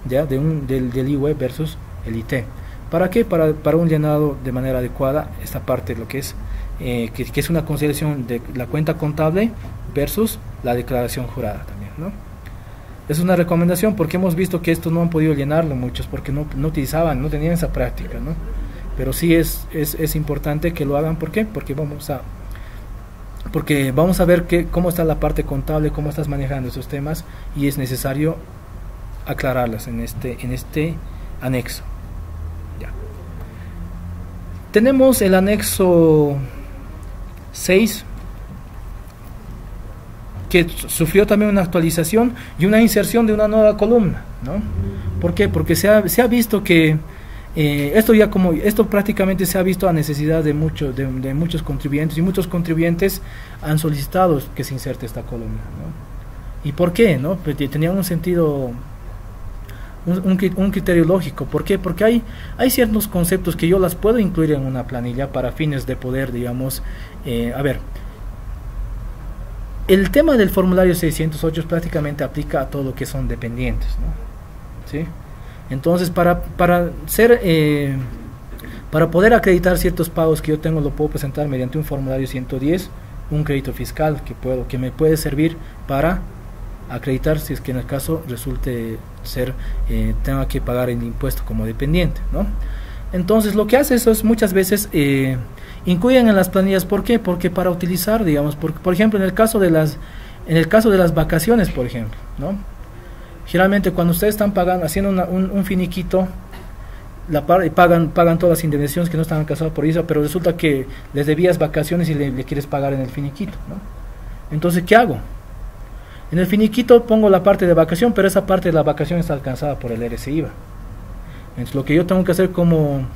ya del IVA versus el IT. ¿Para qué? Para un llenado de manera adecuada esta parte, lo que es que es una conciliación de la cuenta contable versus la declaración jurada también, ¿no? Es una recomendación porque hemos visto que esto no han podido llenarlo muchos porque no utilizaban, no tenían esa práctica, ¿no? Pero sí es importante que lo hagan. ¿Por qué? Porque vamos a ver cómo está la parte contable, cómo estás manejando esos temas, y es necesario aclararlas en este anexo. Ya. tenemos el anexo 6, que sufrió también una actualización y una inserción de una nueva columna, ¿no? ¿Por qué? Porque se ha visto que esto prácticamente se ha visto a necesidad de muchos contribuyentes, y muchos contribuyentes han solicitado que se inserte esta columna, ¿no? ¿Y por qué? ¿No? Pues tenía un sentido, un criterio lógico. ¿Por qué? Porque hay ciertos conceptos que yo las puedo incluir en una planilla para fines de poder, digamos, el tema del formulario 608 prácticamente aplica a todo lo que son dependientes, ¿no? ¿Sí? Entonces, para poder acreditar ciertos pagos que yo tengo, lo puedo presentar mediante un formulario 110, un crédito fiscal que me puede servir para acreditar si es que en el caso resulte tenga que pagar el impuesto como dependiente, ¿no? Entonces, lo que hace eso es muchas veces incluyen en las planillas. ¿Por qué? Porque para utilizar, digamos, por ejemplo, en el caso de las vacaciones, por ejemplo, ¿no? Generalmente cuando ustedes están haciendo un finiquito, pagan todas las indemnizaciones que no están alcanzadas por ISA, pero resulta que les debías vacaciones y le quieres pagar en el finiquito, ¿no? Entonces, ¿qué hago? En el finiquito pongo la parte de vacación, pero esa parte de la vacación está alcanzada por el RC/IVA. Entonces, lo que yo tengo que hacer como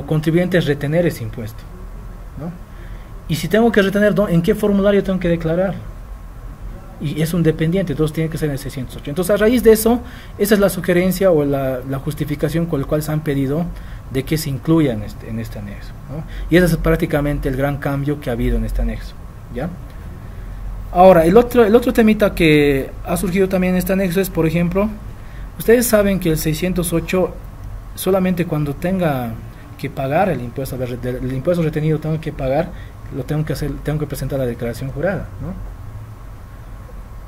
contribuyente es retener ese impuesto, ¿no? Y si tengo que retener, ¿en qué formulario tengo que declarar? Y es un dependiente, entonces tiene que ser en el 608. Entonces, a raíz de eso, esa es la sugerencia o la justificación con la cual se han pedido de que se incluya en este anexo, ¿no? Y ese es prácticamente el gran cambio que ha habido en este anexo, ¿ya? Ahora, el otro temita que ha surgido también en este anexo es, por ejemplo, ustedes saben que el 608 solamente cuando tenga que pagar el impuesto retenido, tengo que presentar la declaración jurada, ¿no?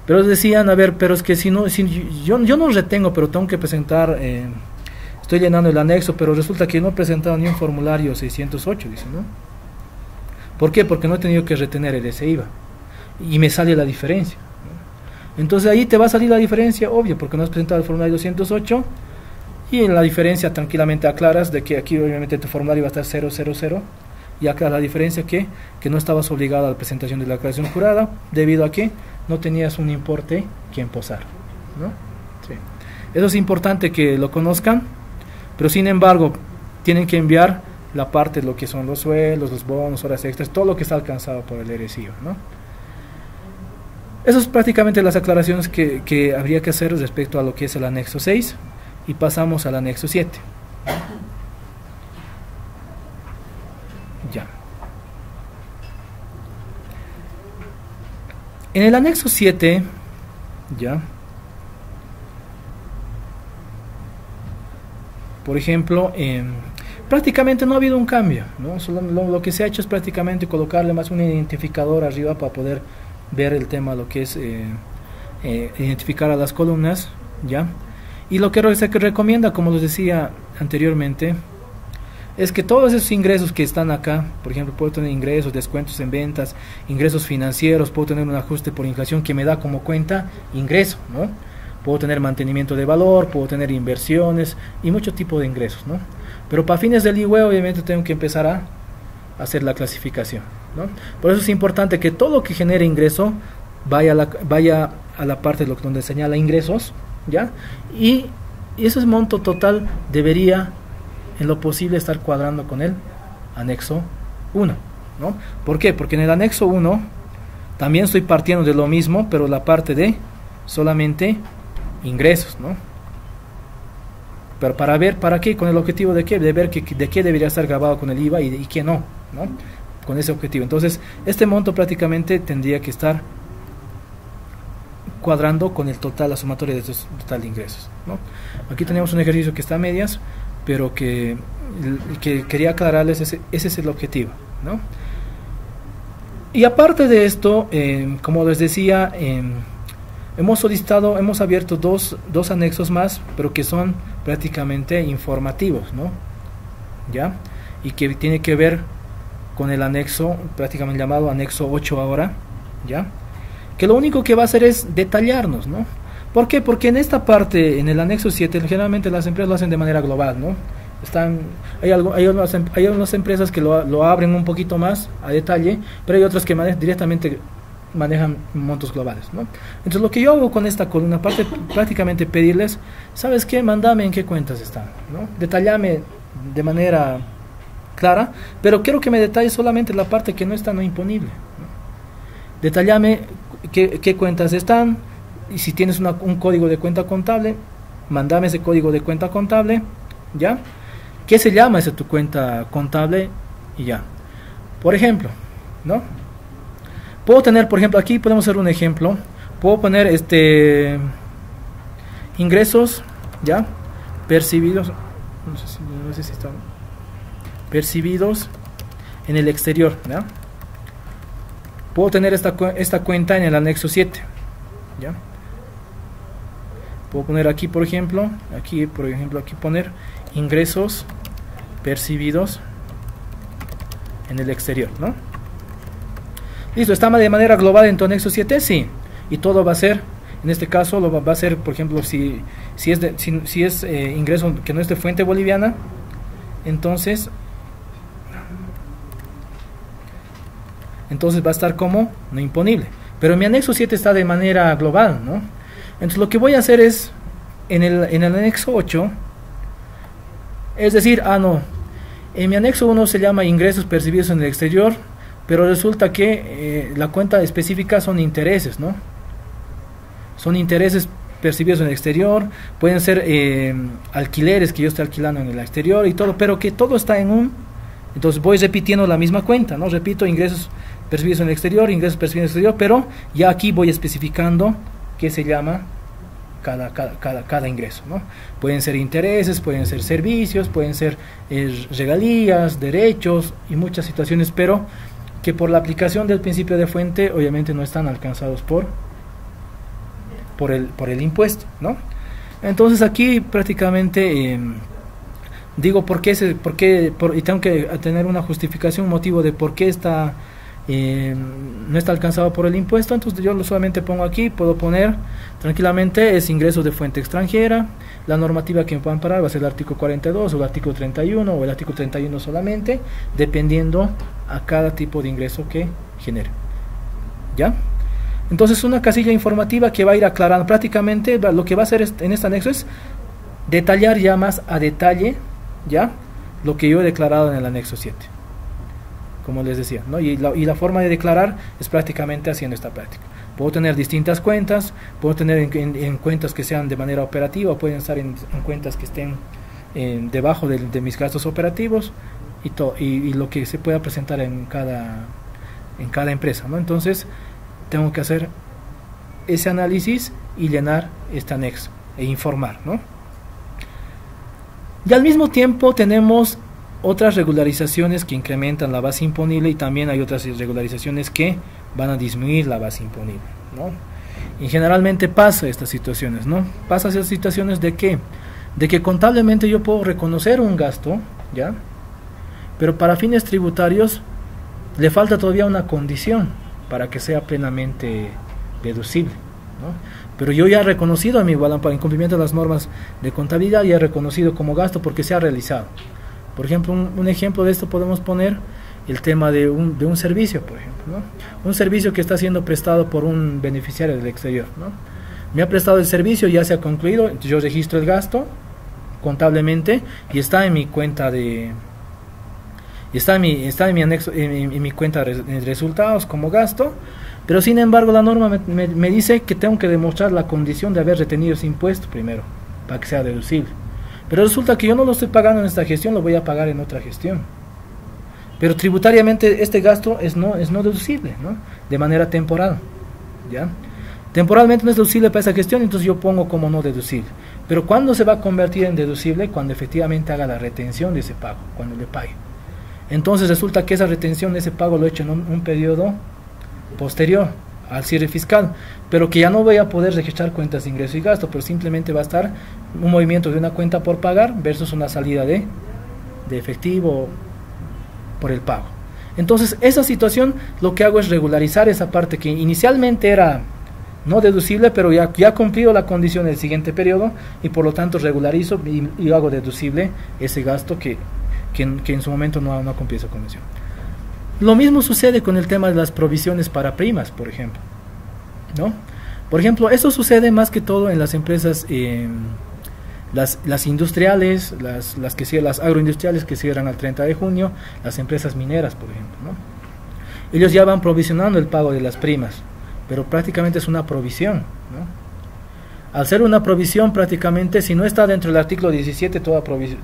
Pero decían, pero es que yo no retengo, pero tengo que presentar, estoy llenando el anexo, pero resulta que no he presentado ni un formulario 608, dice, ¿no? ¿Por qué? Porque no he tenido que retener el IVA y me sale la diferencia, ¿no? Entonces ahí te va a salir la diferencia, obvio, porque no has presentado el formulario 208, y en la diferencia tranquilamente aclaras de que aquí obviamente tu formulario va a estar 000, y acá la diferencia que no estabas obligado a la presentación de la declaración jurada debido a que no tenías un importe que imposar, ¿no? Sí. Eso es importante que lo conozcan, pero sin embargo tienen que enviar la parte de lo que son los sueldos, los bonos, horas extras, todo lo que está alcanzado por el RC/IVA, ¿no? Esas son prácticamente las aclaraciones que habría que hacer respecto a lo que es el anexo 6, y pasamos al anexo 7. Ya. En el anexo 7, ya, por ejemplo, prácticamente no ha habido un cambio, ¿no? Solo lo que se ha hecho es prácticamente colocarle más un identificador arriba para poder ver el tema, lo que es identificar a las columnas, ya. Y lo que se recomienda, como les decía anteriormente, es que todos esos ingresos que están acá, por ejemplo, puedo tener ingresos, descuentos en ventas, ingresos financieros, puedo tener un ajuste por inflación que me da como cuenta ingreso, ¿no? Puedo tener mantenimiento de valor, puedo tener inversiones y mucho tipo de ingresos, ¿no? Pero para fines del IVA obviamente tengo que empezar a hacer la clasificación, ¿no? Por eso es importante que todo lo que genere ingreso vaya a la parte de donde señala ingresos, ¿ya? Y ese monto total debería en lo posible estar cuadrando con el anexo 1, ¿no? ¿Por qué? Porque en el anexo 1 también estoy partiendo de lo mismo, pero la parte de solamente ingresos, ¿no? Pero ¿para qué? Con el objetivo de qué, de ver de qué debería estar grabado con el IVA y qué no, ¿no? Con ese objetivo. Entonces, este monto prácticamente tendría que estar cuadrando con el total, la sumatoria de estos total de ingresos, ¿no? Aquí tenemos un ejercicio que está a medias, pero que quería aclararles, ese es el objetivo, ¿no? Y aparte de esto, como les decía, hemos abierto dos anexos más, pero que son prácticamente informativos, ¿no? ¿Ya? Y que tiene que ver con el anexo, prácticamente llamado anexo 8 ahora, ¿ya? Que lo único que va a hacer es detallarnos, ¿no? ¿Por qué? Porque en esta parte, en el anexo 7, generalmente las empresas lo hacen de manera global, ¿no? Hay algunas empresas que lo abren un poquito más a detalle, pero hay otras que directamente manejan montos globales, ¿no? Entonces lo que yo hago con esta columna, aparte prácticamente pedirles, ¿sabes qué? Mándame en qué cuentas están, ¿no? Detallame de manera clara, pero quiero que me detalles solamente la parte que no está no imponible, ¿no? Detallame qué cuentas están, y si tienes un código de cuenta contable, mándame ese código de cuenta contable, ¿ya? ¿Qué se llama esa tu cuenta contable? Y ya. Por ejemplo, ¿no? Puedo tener, por ejemplo, aquí podemos hacer un ejemplo. Puedo poner ingresos, ¿ya? Percibidos, no sé si están percibidos en el exterior, ¿ya? Puedo tener esta cuenta en el anexo 7, ¿ya? Puedo poner aquí, por ejemplo, aquí poner ingresos percibidos en el exterior, ¿no? Listo, ¿está de manera global en tu anexo 7? Sí. Y todo va a ser, en este caso, va a ser, por ejemplo, si es ingreso que no es de fuente boliviana, entonces va a estar como no imponible. Pero mi anexo 7 está de manera global, ¿no? Entonces lo que voy a hacer es, en el anexo 8, es decir, en mi anexo 1 se llama ingresos percibidos en el exterior, pero resulta que la cuenta específica son intereses, ¿no? Son intereses percibidos en el exterior, pueden ser alquileres que yo esté alquilando en el exterior y todo, pero que todo está en entonces voy repitiendo la misma cuenta, ¿no? Repito ingresos percibidos en el exterior, ingresos percibidos en el exterior, pero ya aquí voy especificando qué se llama cada ingreso, ¿no? Pueden ser intereses, pueden ser servicios, pueden ser regalías, derechos y muchas situaciones, pero que por la aplicación del principio de fuente obviamente no están alcanzados por el impuesto, ¿no? Entonces aquí prácticamente digo y tengo que tener una justificación, un motivo de por qué no está alcanzado por el impuesto. Entonces yo solamente pongo aquí, puedo poner tranquilamente es ingresos de fuente extranjera. La normativa que me puedan parar va a ser el artículo 42 o el artículo 31 o el artículo 31 solamente, dependiendo a cada tipo de ingreso que genere, ¿ya? Entonces una casilla informativa que va a ir aclarando prácticamente lo que va a hacer en este anexo es detallar ya más a detalle, ¿ya? Lo que yo he declarado en el anexo 7, como les decía, ¿no? Y la forma de declarar es prácticamente haciendo esta práctica. Puedo tener distintas cuentas, puedo tener en cuentas que sean de manera operativa, pueden estar en cuentas que estén debajo de mis gastos operativos y lo que se pueda presentar en cada empresa, ¿no? Entonces tengo que hacer ese análisis y llenar este anexo e informar, ¿no? Y al mismo tiempo tenemos otras regularizaciones que incrementan la base imponible y también hay otras regularizaciones que van a disminuir la base imponible, ¿no? Y generalmente pasa estas situaciones, ¿no? Pasa esas situaciones de que contablemente yo puedo reconocer un gasto, ¿ya? Pero para fines tributarios le falta todavía una condición para que sea plenamente deducible, ¿no? Pero yo ya he reconocido a mi balance para incumplimiento de las normas de contabilidad, ya he reconocido como gasto porque se ha realizado. Por ejemplo, un ejemplo de esto podemos poner el tema de un servicio, por ejemplo, ¿no? Un servicio que está siendo prestado por un beneficiario del exterior, ¿no? Me ha prestado el servicio, ya se ha concluido, entonces yo registro el gasto contablemente y está en mi cuenta está en mi anexo, en mi cuenta de resultados como gasto, pero sin embargo la norma me dice que tengo que demostrar la condición de haber retenido ese impuesto primero para que sea deducible. Pero resulta que yo no lo estoy pagando en esta gestión, lo voy a pagar en otra gestión. Pero tributariamente este gasto es no deducible, ¿no? De manera temporal, ¿ya? Temporalmente no es deducible para esa gestión, entonces yo pongo como no deducible. Pero ¿cuándo se va a convertir en deducible? Cuando efectivamente haga la retención de ese pago, cuando le pague. Entonces resulta que esa retención de ese pago lo he hecho en un periodo posterior al cierre fiscal, pero que ya no voy a poder registrar cuentas de ingreso y gasto, pero simplemente va a estar un movimiento de una cuenta por pagar versus una salida de efectivo por el pago. Entonces esa situación lo que hago es regularizar esa parte que inicialmente era no deducible, pero ya ha cumplido la condición del siguiente periodo y por lo tanto regularizo y hago deducible ese gasto que en su momento no ha cumplido esa condición. Lo mismo sucede con el tema de las provisiones para primas, por ejemplo, ¿no? Por ejemplo, eso sucede más que todo en las empresas, las industriales, las agroindustriales que cierran al 30 de junio, las empresas mineras, por ejemplo, ¿no? Ellos ya van provisionando el pago de las primas, pero prácticamente es una provisión, ¿no? Al ser una provisión, prácticamente, si no está dentro del artículo 17, toda provisión,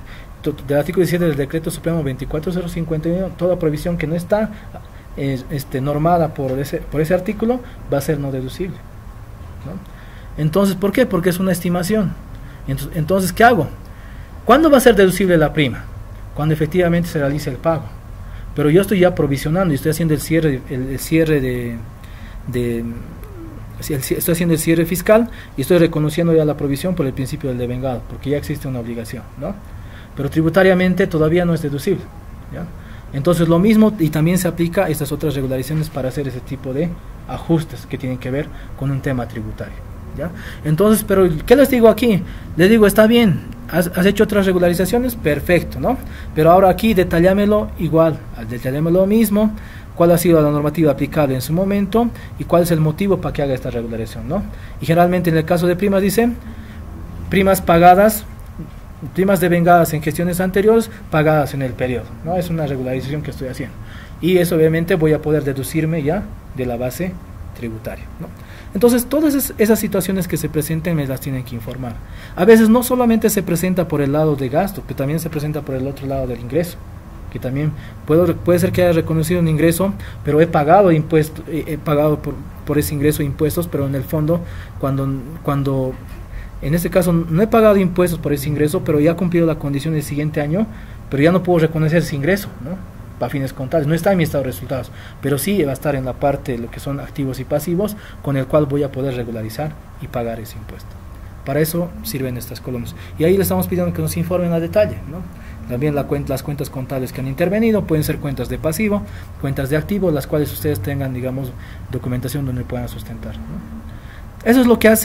del artículo 17 del Decreto Supremo 24051, toda provisión que no está normada por ese artículo va a ser no deducible, ¿no? Entonces, ¿por qué? Porque es una estimación. Entonces, ¿qué hago? ¿Cuándo va a ser deducible la prima? Cuando efectivamente se realice el pago. Pero yo estoy ya provisionando y estoy haciendo estoy haciendo el cierre fiscal y estoy reconociendo ya la provisión por el principio del devengado, porque ya existe una obligación, ¿no? Pero tributariamente todavía no es deducible, ¿ya? Entonces lo mismo, y también se aplica a estas otras regularizaciones para hacer ese tipo de ajustes que tienen que ver con un tema tributario, ¿ya? Entonces, pero ¿qué les digo aquí? Les digo, está bien, has hecho otras regularizaciones, perfecto, ¿no? Pero ahora aquí detallámelo igual, detallámelo lo mismo, cuál ha sido la normativa aplicable en su momento y cuál es el motivo para que haga esta regularización, ¿no? Y generalmente en el caso de primas dice, primas pagadas, primas devengadas en gestiones anteriores, pagadas en el periodo, ¿no? Es una regularización que estoy haciendo. Y eso obviamente voy a poder deducirme ya de la base tributaria, ¿no? Entonces todas esas situaciones que se presenten me las tienen que informar. A veces no solamente se presenta por el lado de gasto, que también se presenta por el otro lado del ingreso, que también puede ser que haya reconocido un ingreso, pero he pagado impuestos, he pagado por ese ingreso impuestos, pero en el fondo cuando en este caso no he pagado impuestos por ese ingreso, pero ya he cumplido la condición del siguiente año, pero ya no puedo reconocer ese ingreso, ¿no? Para fines contables, no está en mi estado de resultados, pero sí va a estar en la parte de lo que son activos y pasivos, con el cual voy a poder regularizar y pagar ese impuesto. Para eso sirven estas columnas. Y ahí le estamos pidiendo que nos informen a detalle, ¿no? También las cuentas contables que han intervenido pueden ser cuentas de pasivo, cuentas de activo, las cuales ustedes tengan, digamos, documentación donde puedan sustentar, ¿no? Eso es lo que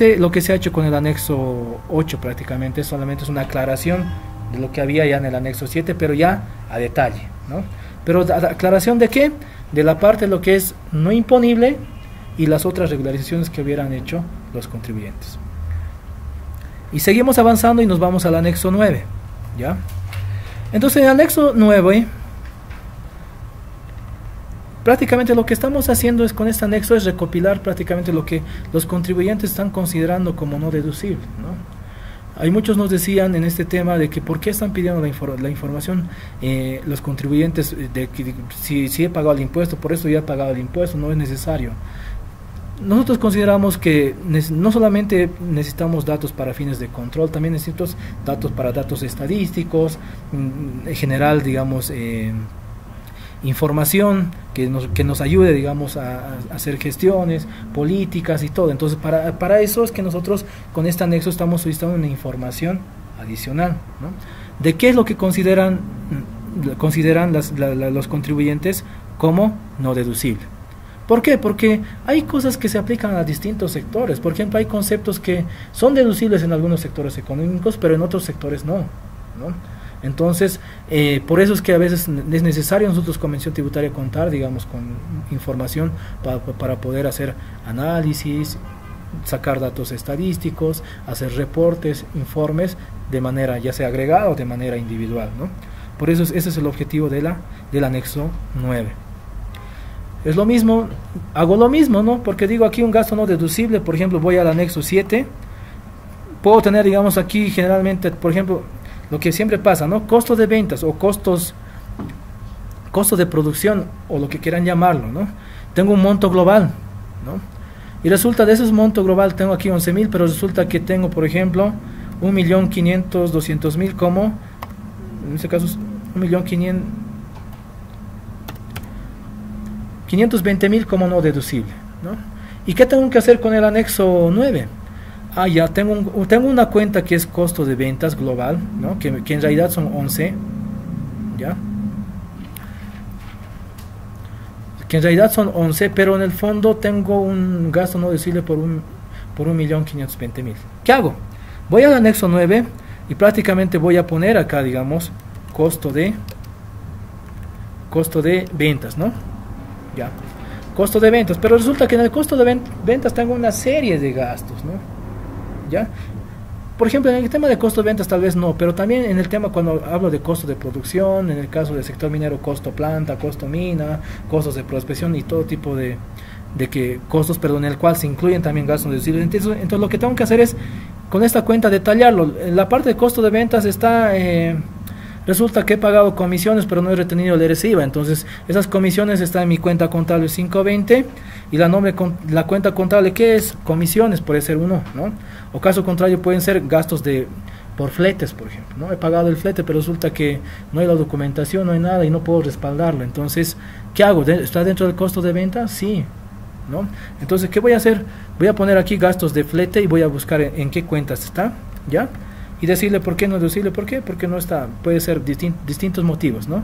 se ha hecho con el anexo 8 prácticamente, solamente es una aclaración de lo que había ya en el anexo 7, pero ya a detalle, ¿no? Pero aclaración de qué? De la parte de lo que es no imponible y las otras regularizaciones que hubieran hecho los contribuyentes. Y seguimos avanzando y nos vamos al anexo 9, ¿ya? Entonces en el anexo 9, prácticamente lo que estamos haciendo es con este anexo es recopilar prácticamente lo que los contribuyentes están considerando como no deducible, ¿no? Hay muchos nos decían en este tema de que por qué están pidiendo la información los contribuyentes de que si he pagado el impuesto, por eso ya he pagado el impuesto, no es necesario. Nosotros consideramos que no solamente necesitamos datos para fines de control, también necesitamos datos para datos estadísticos, en general, digamos, información que nos ayude, digamos, a hacer gestiones, políticas y todo. Entonces, para eso es que nosotros con este anexo estamos solicitando una información adicional, ¿no? De qué es lo que consideran los contribuyentes como no deducible. ¿Por qué? Porque hay cosas que se aplican a distintos sectores. Por ejemplo, hay conceptos que son deducibles en algunos sectores económicos, pero en otros sectores no, ¿no? Entonces, por eso es que a veces es necesario nosotros Convención Tributaria contar, digamos, con información para poder hacer análisis, sacar datos estadísticos, hacer reportes, informes de manera ya sea agregada o de manera individual, ¿no? Por eso ese es el objetivo del anexo 9. Es lo mismo, hago lo mismo, ¿no? Porque digo aquí un gasto no deducible, por ejemplo, voy al anexo 7, puedo tener, digamos, aquí generalmente, por ejemplo, lo que siempre pasa, ¿no? Costos de ventas o costos de producción o lo que quieran llamarlo, ¿no? Tengo un monto global, ¿no? Y resulta de esos montos global tengo aquí 11.000, pero resulta que tengo, por ejemplo, 1.500.200.000 como, en este caso es 520.000 como no deducible, ¿no? ¿Y qué tengo que hacer con el anexo 9? Ya tengo una cuenta que es costo de ventas global, ¿no? que en realidad son 11, ¿ya? Que en realidad son 11, pero en el fondo tengo un gasto no deducible por 1.520.000. ¿Qué hago? Voy al anexo 9 y prácticamente voy a poner acá, digamos, costo de ventas, ¿no? Ya, costo de ventas, pero resulta que en el costo de ventas tengo una serie de gastos, ¿no? Ya, por ejemplo, en el tema de costo de ventas tal vez no, pero también en el tema cuando hablo de costo de producción, en el caso del sector minero, costo planta, costo mina, costos de prospección y todo tipo de costos, pero en el cual se incluyen también gastos deducibles. Entonces lo que tengo que hacer es con esta cuenta detallarlo. En la parte de costo de ventas está, resulta que he pagado comisiones pero no he retenido el IVA, entonces esas comisiones están en mi cuenta contable 520 y la cuenta contable que es comisiones puede ser uno, ¿no? O caso contrario pueden ser gastos por fletes, por ejemplo, ¿no? He pagado el flete pero resulta que no hay la documentación, no hay nada y no puedo respaldarlo, entonces ¿qué hago? ¿Está dentro del costo de venta? Sí, ¿no? Entonces ¿qué voy a hacer? Voy a poner aquí gastos de flete y voy a buscar en qué cuentas está, ¿ya? Y decirle por qué no deducible, ¿por qué? Porque no está, puede ser distintos motivos, ¿no?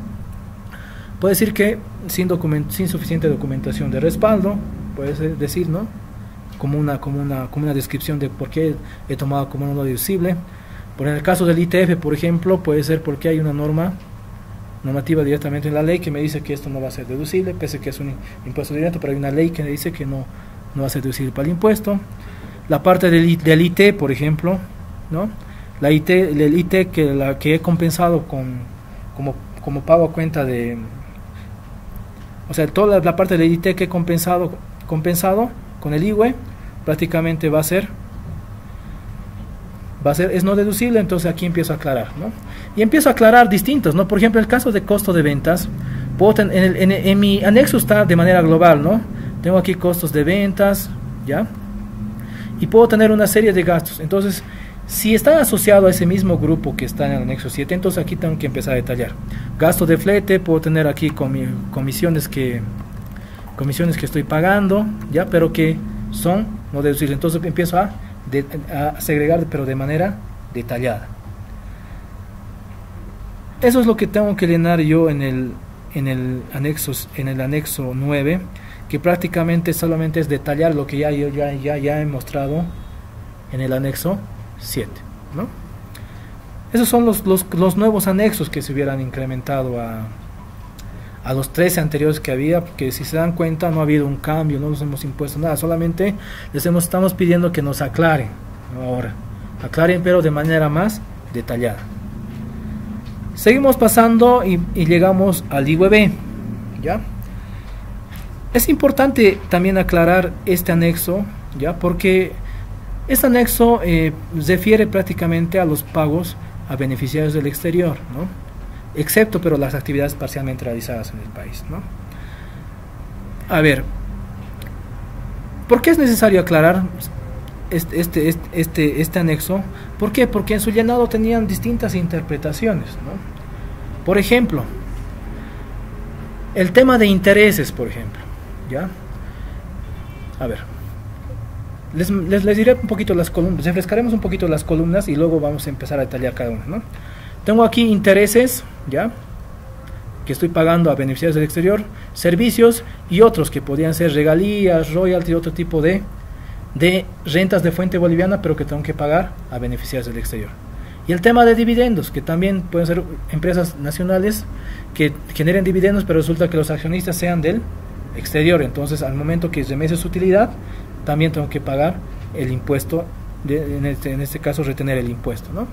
Puede decir que sin suficiente documentación de respaldo, puede decir, ¿no? Como una descripción de por qué he tomado como no deducible. Por en el caso del ITF, por ejemplo, puede ser porque hay una normativa directamente en la ley que me dice que esto no va a ser deducible, pese que es un impuesto directo, pero hay una ley que me dice que no va a ser deducible para el impuesto. La parte del IT, por ejemplo, ¿no? El IT que he compensado como pago a cuenta de, o sea, toda la parte del IT que he compensado con el IWE prácticamente va a ser es no deducible, entonces aquí empiezo a aclarar, ¿no? Y empiezo a aclarar distintos, ¿no? Por ejemplo, el caso de costo de ventas, puedo en mi anexo está de manera global, ¿no? Tengo aquí costos de ventas, ¿ya? Y puedo tener una serie de gastos, entonces si está asociado a ese mismo grupo que está en el anexo 7, entonces aquí tengo que empezar a detallar. Gasto de flete, puedo tener aquí comisiones que estoy pagando, ya, pero que son no deducibles. Entonces empiezo a segregar, pero de manera detallada. Eso es lo que tengo que llenar yo en el anexo 9, que prácticamente solamente es detallar lo que ya he mostrado en el anexo 7, ¿no? Esos son los nuevos anexos que se hubieran incrementado a los 13 anteriores que había, porque si se dan cuenta no ha habido un cambio, no nos hemos impuesto nada, solamente estamos pidiendo que nos aclaren, ¿no? Ahora, aclaren pero de manera más detallada. Seguimos pasando y llegamos al IWB, ¿ya? Es importante también aclarar este anexo, ¿ya? Porque este anexo refiere prácticamente a los pagos a beneficiarios del exterior, ¿no? Excepto pero las actividades parcialmente realizadas en el país, ¿no? A ver, ¿por qué es necesario aclarar este anexo? ¿Por qué? Porque en su llenado tenían distintas interpretaciones, ¿no? Por ejemplo, el tema de intereses, por ejemplo, ¿ya? A ver, les diré un poquito las columnas, refrescaremos un poquito las columnas y luego vamos a empezar a detallar cada una, ¿no? Tengo aquí intereses, ¿ya? Que estoy pagando a beneficiarios del exterior, servicios y otros que podrían ser regalías, royalties, otro tipo de rentas de fuente boliviana, pero que tengo que pagar a beneficiarios del exterior. Y el tema de dividendos, que también pueden ser empresas nacionales que generen dividendos, pero resulta que los accionistas sean del exterior. Entonces, al momento que remese su utilidad, también tengo que pagar el impuesto, en este caso retener el impuesto, ¿no?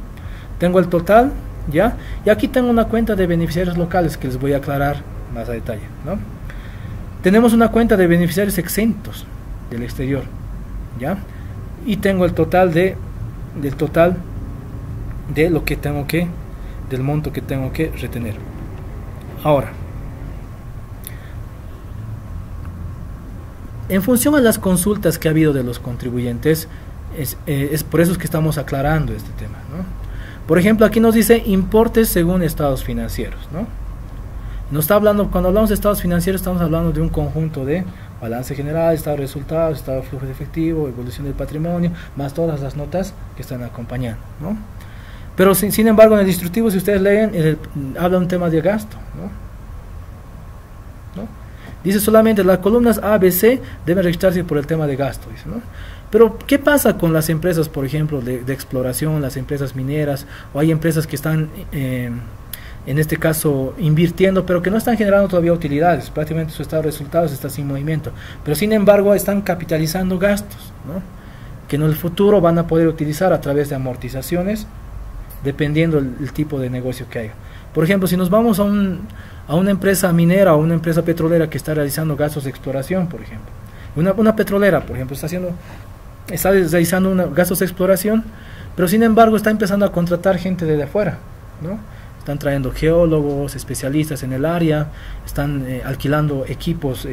Tengo el total, ¿ya? Y aquí tengo una cuenta de beneficiarios locales que les voy a aclarar más a detalle, ¿no? Tenemos una cuenta de beneficiarios exentos del exterior, ¿ya? Y tengo el total del lo que tengo que, del monto que tengo que retener. Ahora, en función a las consultas que ha habido de los contribuyentes, es por eso que estamos aclarando este tema, ¿no? Por ejemplo, aquí nos dice importes según estados financieros, ¿no? Nos está hablando, cuando hablamos de estados financieros, estamos hablando de un conjunto de balance general, estado de resultados, estado de flujo de efectivo, evolución del patrimonio, más todas las notas que están acompañando, ¿no? Pero sin embargo, en el instructivo, si ustedes leen, habla un tema de gasto, ¿no? Dice solamente las columnas A, B, C deben registrarse por el tema de gasto, dice, ¿no? Pero, ¿qué pasa con las empresas, por ejemplo, de exploración, las empresas mineras, o hay empresas que están, en este caso, invirtiendo, pero que no están generando todavía utilidades, prácticamente su estado de resultados está sin movimiento, pero sin embargo están capitalizando gastos, ¿no? Que en el futuro van a poder utilizar a través de amortizaciones, dependiendo el tipo de negocio que haya. Por ejemplo, si nos vamos a una empresa minera o una empresa petrolera que está realizando gastos de exploración, por ejemplo, una petrolera, por ejemplo, está realizando gastos de exploración, pero sin embargo está empezando a contratar gente de afuera, ¿no? Están trayendo geólogos, especialistas en el área, están alquilando equipos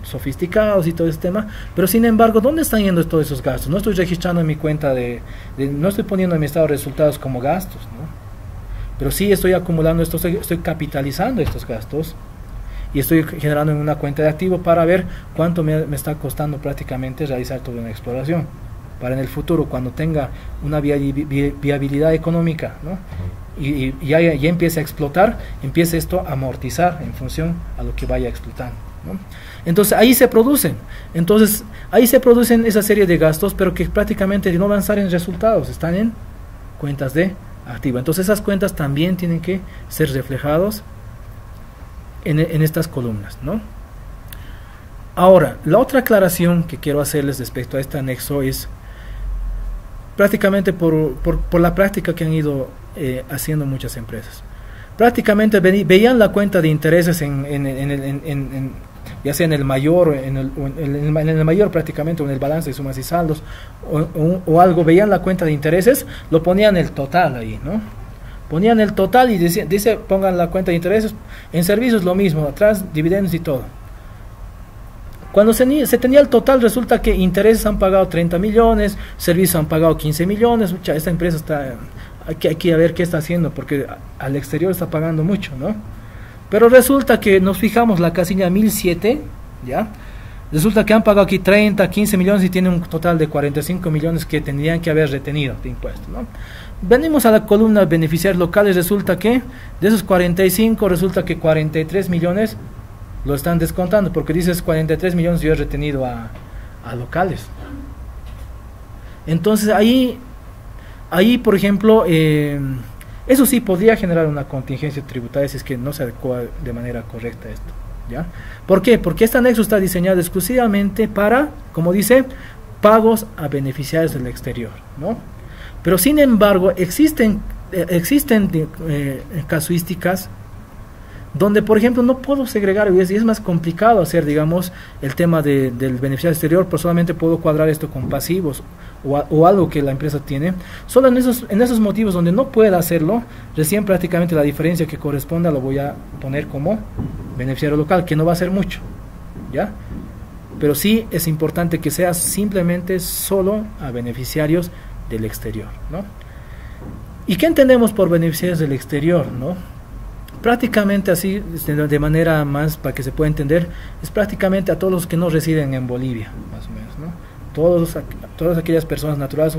sofisticados y todo ese tema, pero sin embargo, ¿dónde están yendo todos esos gastos? No estoy registrando en mi cuenta no estoy poniendo en mi estado de resultados como gastos, ¿no? Pero sí estoy acumulando estoy capitalizando estos gastos y estoy generando en una cuenta de activo para ver cuánto me está costando prácticamente realizar toda una exploración, para en el futuro, cuando tenga una viabilidad económica, ¿no? Y ya empiece a explotar, empiece esto a amortizar en función a lo que vaya explotando, ¿no? Entonces ahí se producen esa serie de gastos, pero que prácticamente no van a estar en resultados, están en cuentas de activo. Entonces esas cuentas también tienen que ser reflejados en estas columnas, ¿no? Ahora, la otra aclaración que quiero hacerles respecto a este anexo es prácticamente por la práctica que han ido haciendo muchas empresas. Prácticamente veían la cuenta de intereses ya sea en el mayor, en el mayor prácticamente, o en el balance de sumas y saldos, o algo, veían la cuenta de intereses, lo ponían el total ahí, ¿no? Ponían el total y dice pongan la cuenta de intereses, en servicios lo mismo, atrás dividendos y todo. Cuando se tenía el total, resulta que intereses han pagado 30 millones, servicios han pagado 15 millones, esta empresa está, aquí a ver qué está haciendo, porque al exterior está pagando mucho, ¿no? Pero resulta que nos fijamos la casilla 1007, ¿ya? Resulta que han pagado aquí 30, 15 millones y tienen un total de 45 millones que tendrían que haber retenido de impuestos, ¿no? Venimos a la columna beneficiarios locales, resulta que de esos 45, resulta que 43 millones lo están descontando, porque dices 43 millones yo he retenido a locales. Entonces ahí por ejemplo, eso sí podría generar una contingencia tributaria si es que no se adecua de manera correcta esto, ¿ya? ¿Por qué? Porque este anexo está diseñado exclusivamente para, como dice, pagos a beneficiarios del exterior, ¿no? Pero sin embargo existen casuísticas donde, por ejemplo, no puedo segregar, y es más complicado hacer, digamos, el tema del beneficiario exterior, pero solamente puedo cuadrar esto con pasivos o algo que la empresa tiene. Solo en esos motivos donde no pueda hacerlo, recién prácticamente la diferencia que corresponda lo voy a poner como beneficiario local, que no va a ser mucho, ¿ya? Pero sí es importante que sea simplemente solo a beneficiarios del exterior, ¿no? ¿Y qué entendemos por beneficiarios del exterior, no? Prácticamente así, de manera más para que se pueda entender, es prácticamente a todos los que no residen en Bolivia, más o menos, ¿no? Todas aquellas personas naturales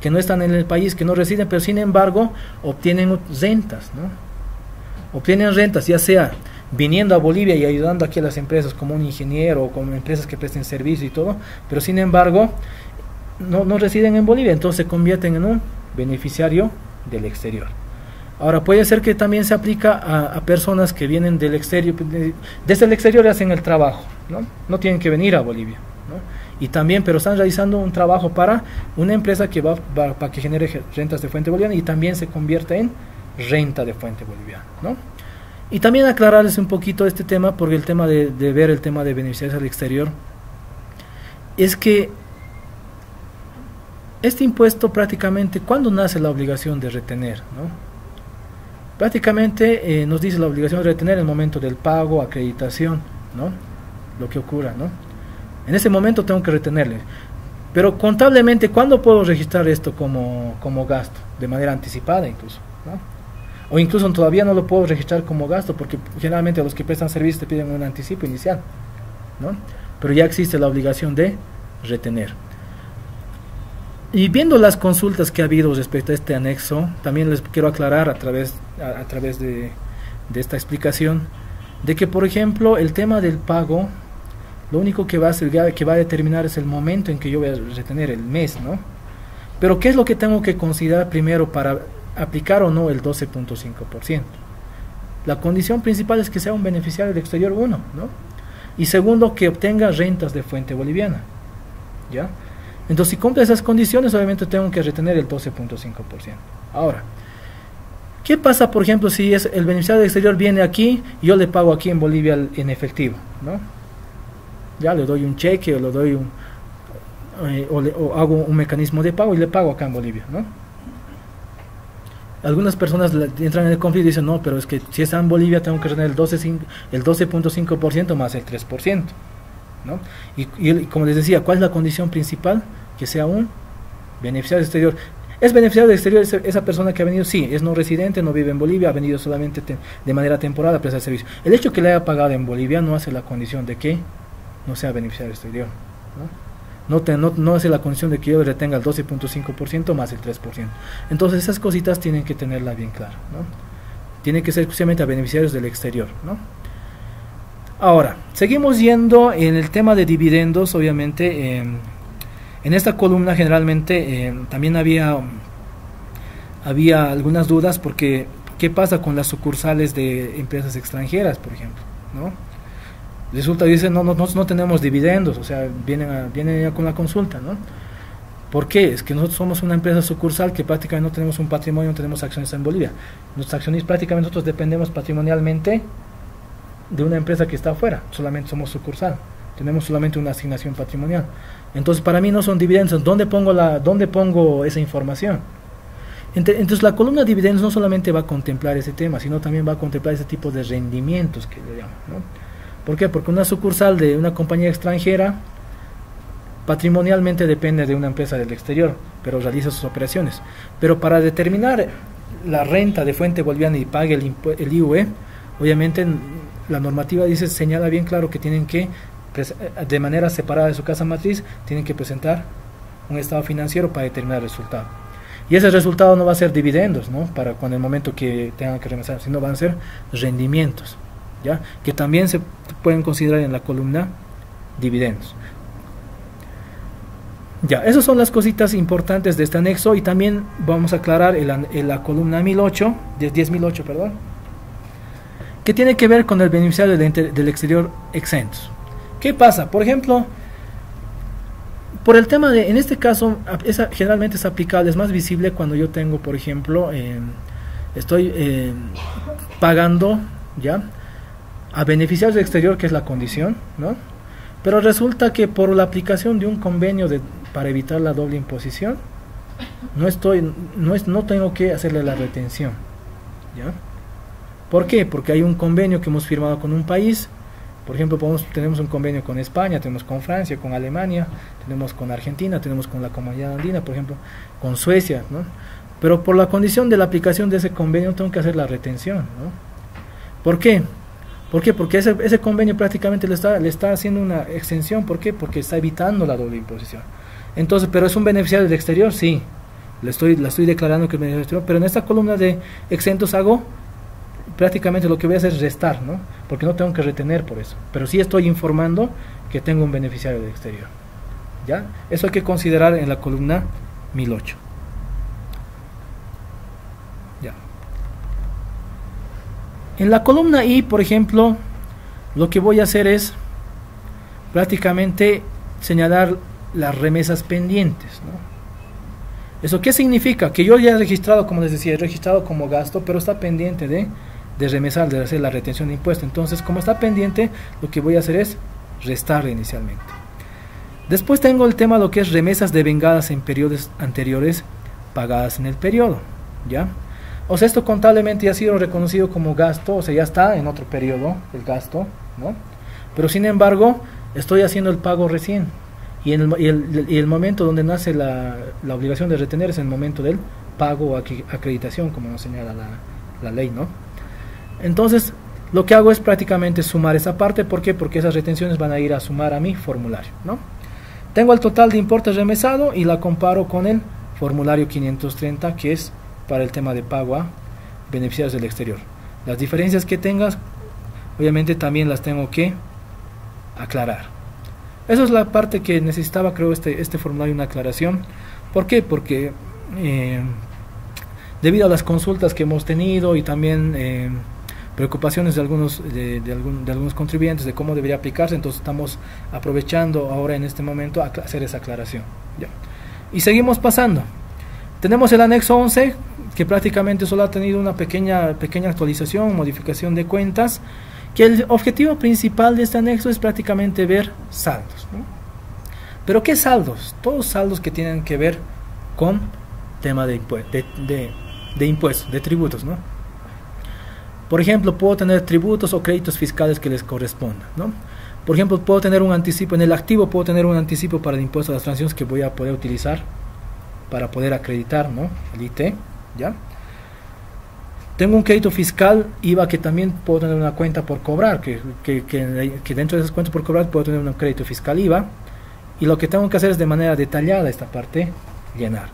que no están en el país, que no residen, pero sin embargo obtienen rentas, ¿no? Obtienen rentas, ya sea viniendo a Bolivia y ayudando aquí a las empresas como un ingeniero o como empresas que presten servicio y todo, pero sin embargo no residen en Bolivia, entonces se convierten en un beneficiario del exterior. Ahora puede ser que también se aplica a personas que vienen del exterior, desde el exterior hacen el trabajo, no tienen que venir a Bolivia, ¿no? Y también, pero están realizando un trabajo para una empresa que va para que genere rentas de fuente boliviana y también se convierte en renta de fuente boliviana, ¿no? Y también aclararles un poquito este tema, porque el tema de ver el tema de beneficiarios al exterior es que este impuesto prácticamente, ¿cuándo nace la obligación de retener, no? Prácticamente nos dice la obligación de retener en el momento del pago, acreditación, ¿no? Lo que ocurra, ¿no? En ese momento tengo que retenerle. Pero contablemente, ¿cuándo puedo registrar esto como gasto? De manera anticipada incluso, ¿no? O incluso todavía no lo puedo registrar como gasto, porque generalmente a los que prestan servicios te piden un anticipo inicial, ¿no? Pero ya existe la obligación de retener. Y viendo las consultas que ha habido respecto a este anexo, también les quiero aclarar a través de esta explicación, de que, por ejemplo, el tema del pago, lo único que va a determinar es el momento en que yo voy a retener el mes, ¿no? Pero ¿qué es lo que tengo que considerar primero para aplicar o no el 12.5%? La condición principal es que sea un beneficiario del exterior, uno, ¿no? Y segundo, que obtenga rentas de fuente boliviana, ¿ya? Entonces, si cumple esas condiciones, obviamente tengo que retener el 12.5%. Ahora, ¿qué pasa, por ejemplo, si es el beneficiario del exterior viene aquí y yo le pago aquí en Bolivia en efectivo, ¿no? Ya le doy un cheque o le doy o hago un mecanismo de pago y le pago acá en Bolivia, ¿no? Algunas personas entran en el conflicto y dicen, no, pero es que si está en Bolivia tengo que retener el 12.5% más el 3%, ¿no? Y como les decía, ¿cuál es la condición principal? Que sea un beneficiario del exterior. ¿Es beneficiario del exterior esa persona que ha venido? Sí, es no residente, no vive en Bolivia, ha venido solamente de manera temporal a prestar servicio. El hecho que le haya pagado en Bolivia no hace la condición de que no sea beneficiario del exterior, no hace la condición de que yo retenga el 12.5% más el 3%. Entonces esas cositas tienen que tenerla bien clara, ¿no? Tienen que ser exclusivamente a beneficiarios del exterior, ¿no? Ahora, seguimos yendo en el tema de dividendos. Obviamente en esta columna generalmente también había algunas dudas, porque ¿qué pasa con las sucursales de empresas extranjeras, por ejemplo, ¿no? Resulta, dicen, no tenemos dividendos, o sea, vienen ya con la consulta, ¿no? ¿Por qué? Es que nosotros somos una empresa sucursal que prácticamente no tenemos un patrimonio, no tenemos acciones en Bolivia. Nuestros accionistas, prácticamente nosotros dependemos patrimonialmente de una empresa que está afuera, solamente somos sucursal, tenemos solamente una asignación patrimonial. Entonces, para mí no son dividendos. ¿Dónde pongo esa información? Entonces, la columna de dividendos no solamente va a contemplar ese tema, sino también va a contemplar ese tipo de rendimientos que le llaman, ¿no? ¿Por qué? Porque una sucursal de una compañía extranjera patrimonialmente depende de una empresa del exterior, pero realiza sus operaciones. Pero para determinar la renta de fuente boliviana y pague el IUE, obviamente la normativa señala bien claro que tienen que, de manera separada de su casa matriz, tienen que presentar un estado financiero para determinar el resultado. Y ese resultado no va a ser dividendos, ¿no? Para cuando el momento que tengan que remesar, sino van a ser rendimientos, ¿ya? Que también se pueden considerar en la columna dividendos. Ya, esas son las cositas importantes de este anexo, y también vamos a aclarar en la columna 10.008, perdón, que tiene que ver con el beneficiario del exterior exentos. ¿Qué pasa? Por ejemplo, por el tema en este caso, generalmente es aplicable, es más visible cuando yo tengo, por ejemplo, estoy pagando, ¿ya?, a beneficiarios del exterior, que es la condición, ¿no? Pero resulta que por la aplicación de un convenio para evitar la doble imposición, no tengo que hacerle la retención, ¿ya? ¿Por qué? Porque hay un convenio que hemos firmado con un país. Por ejemplo, tenemos un convenio con España, tenemos con Francia, con Alemania, tenemos con Argentina, tenemos con la Comunidad Andina, por ejemplo, con Suecia, ¿no? Pero por la condición de la aplicación de ese convenio tengo que hacer la retención, ¿no? ¿Por qué? Porque ese convenio prácticamente le está haciendo una exención. ¿Por qué? Porque está evitando la doble imposición. Entonces, ¿pero es un beneficiario del exterior? Sí, la estoy declarando que es beneficiario del exterior, pero en esta columna de exentos prácticamente lo que voy a hacer es restar, ¿no? Porque no tengo que retener por eso, pero sí estoy informando que tengo un beneficiario del exterior, ¿ya? Eso hay que considerar en la columna 1008. Ya. En la columna I, por ejemplo, lo que voy a hacer es prácticamente señalar las remesas pendientes, ¿no? ¿Eso qué significa? Que yo ya he registrado, como les decía, he registrado como gasto, pero está pendiente de remesar, de hacer la retención de impuestos. Entonces, como está pendiente, lo que voy a hacer es restar inicialmente. Después tengo el tema, lo que es remesas devengadas en periodos anteriores pagadas en el periodo, ¿ya? O sea, esto contablemente ya ha sido reconocido como gasto, o sea, ya está en otro periodo el gasto, ¿no? Pero sin embargo, estoy haciendo el pago recién. Y el momento donde nace la obligación de retener es el momento del pago o acreditación, como nos señala la ley, ¿no? Entonces, lo que hago es prácticamente sumar esa parte. ¿Por qué? Porque esas retenciones van a ir a sumar a mi formulario, ¿no? Tengo el total de importes remesado y la comparo con el formulario 530, que es para el tema de pago a beneficiarios del exterior. Las diferencias que tengas obviamente también las tengo que aclarar. Esa es la parte que necesitaba, creo, este formulario, una aclaración. ¿Por qué? Porque debido a las consultas que hemos tenido y también preocupaciones de algunos contribuyentes de cómo debería aplicarse, entonces estamos aprovechando ahora en este momento a hacer esa aclaración. ¿Ya? Y seguimos pasando. Tenemos el anexo 11, que prácticamente solo ha tenido una pequeña actualización, modificación de cuentas, que el objetivo principal de este anexo es prácticamente ver saldos, ¿no? Pero ¿qué saldos? Todos saldos que tienen que ver con tema de impuestos, de tributos, ¿no? Por ejemplo, puedo tener tributos o créditos fiscales que les correspondan, ¿no? Por ejemplo, puedo tener un anticipo, en el activo puedo tener un anticipo para el impuesto a las transacciones que voy a poder utilizar para poder acreditar, ¿no? El IT, ¿ya? Tengo un crédito fiscal IVA que también puedo tener una cuenta por cobrar, que dentro de esas cuentas por cobrar puedo tener un crédito fiscal IVA, y lo que tengo que hacer es de manera detallada esta parte, llenar.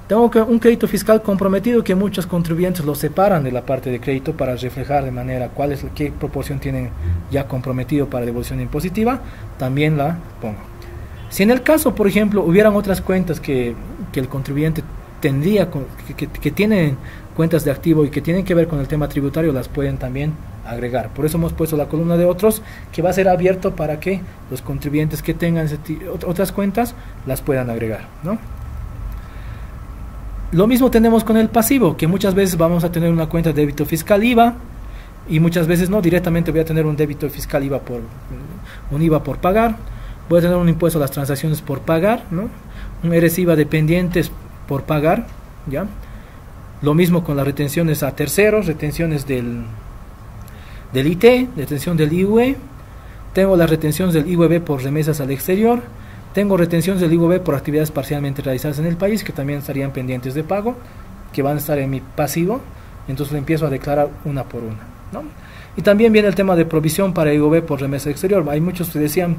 Tengo un crédito fiscal comprometido que muchos contribuyentes lo separan de la parte de crédito para reflejar de manera qué proporción tienen ya comprometido para devolución impositiva, también la pongo. Si en el caso, por ejemplo, hubieran otras cuentas que el contribuyente tendría, que tienen cuentas de activo y que tienen que ver con el tema tributario, las pueden también agregar. Por eso hemos puesto la columna de otros, que va a ser abierto para que los contribuyentes que tengan otras cuentas las puedan agregar, ¿no? Lo mismo tenemos con el pasivo, que muchas veces vamos a tener una cuenta de débito fiscal IVA y muchas veces no, directamente voy a tener un débito fiscal IVA un IVA por pagar, voy a tener un impuesto a las transacciones por pagar, ¿no? Un ERES IVA dependientes por pagar, ¿ya? Lo mismo con las retenciones a terceros, retenciones del IT, retención del IUE, tengo las retenciones del IUEB por remesas al exterior, tengo retenciones del IUEB por actividades parcialmente realizadas en el país, que también estarían pendientes de pago, que van a estar en mi pasivo, entonces lo empiezo a declarar una por una, ¿no? Y también viene el tema de provisión para IUEB por remesa al exterior. Hay muchos que decían,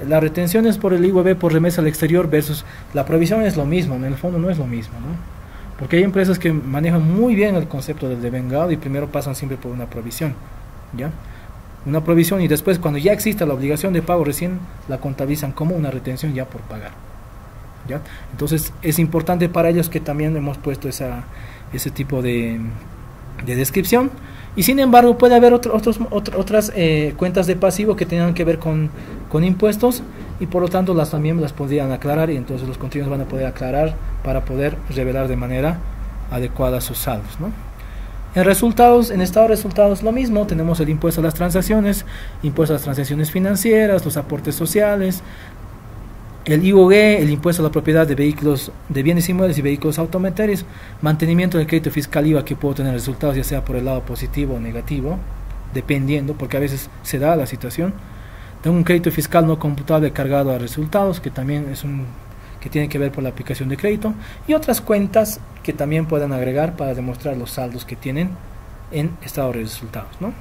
las retenciones por el IUEB por remesa al exterior versus la provisión es lo mismo, en el fondo no es lo mismo, ¿no? Porque hay empresas que manejan muy bien el concepto del devengado y primero pasan siempre por una provisión, ¿ya? Una provisión y después cuando ya existe la obligación de pago recién la contabilizan como una retención ya por pagar, ¿ya? Entonces es importante para ellos que también hemos puesto ese tipo de descripción. Y sin embargo puede haber otras cuentas de pasivo que tengan que ver con impuestos y por lo tanto también las podrían aclarar y entonces los contribuyentes van a poder aclarar para poder revelar de manera adecuada sus saldos, ¿no? En resultados, en estado de resultados lo mismo, tenemos el impuesto a las transacciones, impuesto a las transacciones financieras, los aportes sociales, el IUG, el impuesto a la propiedad de vehículos, de bienes inmuebles y vehículos automotores, mantenimiento del crédito fiscal IVA que puedo tener resultados ya sea por el lado positivo o negativo, dependiendo, porque a veces se da la situación. Tengo un crédito fiscal no computable cargado a resultados, que también que tiene que ver por la aplicación de crédito, y otras cuentas que también puedan agregar para demostrar los saldos que tienen en estado de resultados, ¿no?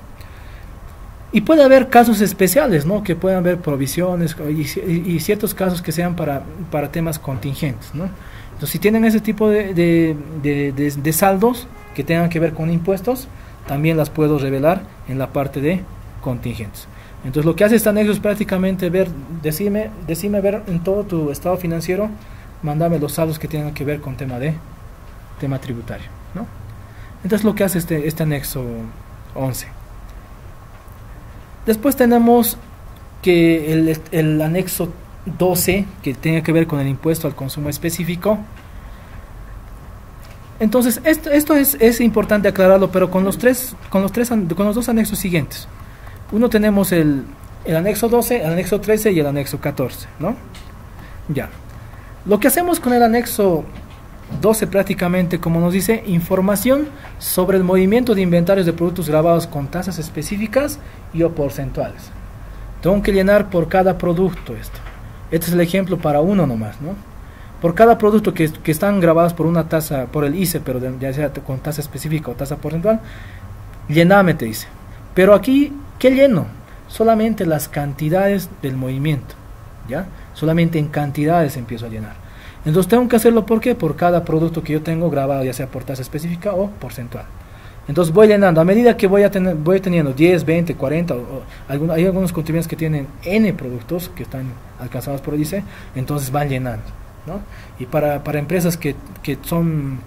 Y puede haber casos especiales, ¿no? Que puedan haber provisiones y ciertos casos que sean para temas contingentes, ¿no? Entonces, si tienen ese tipo de saldos que tengan que ver con impuestos, también las puedo revelar en la parte de contingentes. Entonces, lo que hace este anexo es prácticamente decime ver en todo tu estado financiero, mándame los saldos que tengan que ver con tema tributario, ¿no? Entonces, lo que hace este anexo 11. Después tenemos que el anexo 12, que tiene que ver con el impuesto al consumo específico. Entonces, esto es importante aclararlo, pero con los dos anexos siguientes. Uno tenemos el anexo 12, el anexo 13 y el anexo 14, ¿no? Ya. Lo que hacemos con el anexo 12 prácticamente, como nos dice, información sobre el movimiento de inventarios de productos grabados con tasas específicas y o porcentuales. Tengo que llenar por cada producto esto. Este es el ejemplo para uno nomás, ¿no? Por cada producto que están grabados por una tasa, por el ICE, pero ya sea con tasa específica o tasa porcentual, llename, te dice. Pero aquí, ¿qué lleno? Solamente las cantidades del movimiento, ¿ya? Solamente en cantidades empiezo a llenar. Entonces tengo que hacerlo, ¿por qué? Por cada producto que yo tengo grabado, ya sea por tasa específica o porcentual. Entonces voy llenando, a medida que voy teniendo 10, 20, 40, hay algunos contribuyentes que tienen N productos que están alcanzados por el ICE, entonces van llenando, ¿no? Y para empresas que son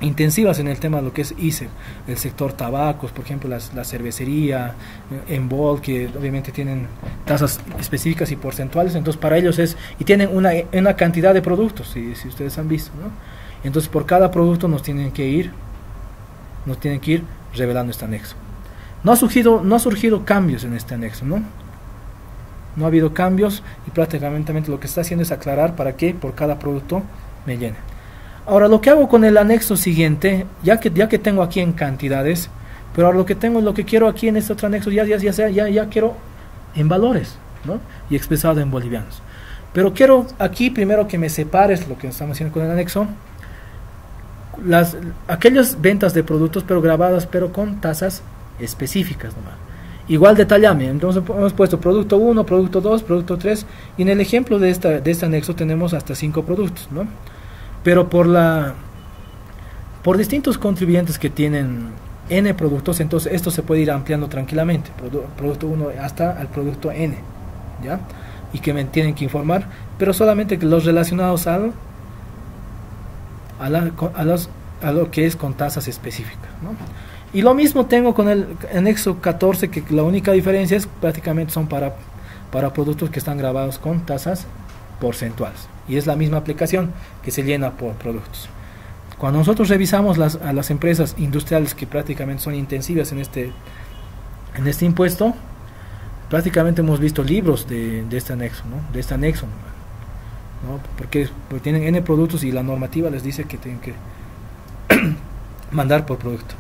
intensivas en el tema de lo que es ICE, el sector tabacos, por ejemplo, la cervecería, Enbol, que obviamente tienen tasas específicas y porcentuales, entonces para ellos y tienen una cantidad de productos, si ustedes han visto, ¿no? Entonces por cada producto nos tienen que ir revelando este anexo. No ha surgido cambios en este anexo, ¿no? No ha habido cambios y prácticamente lo que está haciendo es aclarar para que por cada producto me llene. Ahora lo que hago con el anexo siguiente, ya que tengo aquí en cantidades, pero ahora lo que quiero aquí en este otro anexo ya quiero en valores, ¿no? Y expresado en bolivianos. Pero quiero aquí primero que me separes lo que estamos haciendo con el anexo, aquellas ventas de productos pero grabadas pero con tasas específicas nomás. Igual detallame, entonces hemos puesto producto 1, producto 2, producto 3 y en el ejemplo de este anexo tenemos hasta 5 productos, ¿no? Pero por distintos contribuyentes que tienen N productos, entonces esto se puede ir ampliando tranquilamente, producto 1 hasta el producto N, ¿ya? Y que me tienen que informar, pero solamente los relacionados a lo que es con tasas específicas, ¿no? Y lo mismo tengo con el anexo 14, que la única diferencia es prácticamente son para productos que están grabados con tasas porcentuales, y es la misma aplicación que se llena por productos. Cuando nosotros revisamos a las empresas industriales que prácticamente son intensivas en este impuesto, prácticamente hemos visto libros de este anexo, ¿no? De este anexo, ¿no? Porque tienen N productos y la normativa les dice que tienen que mandar por producto.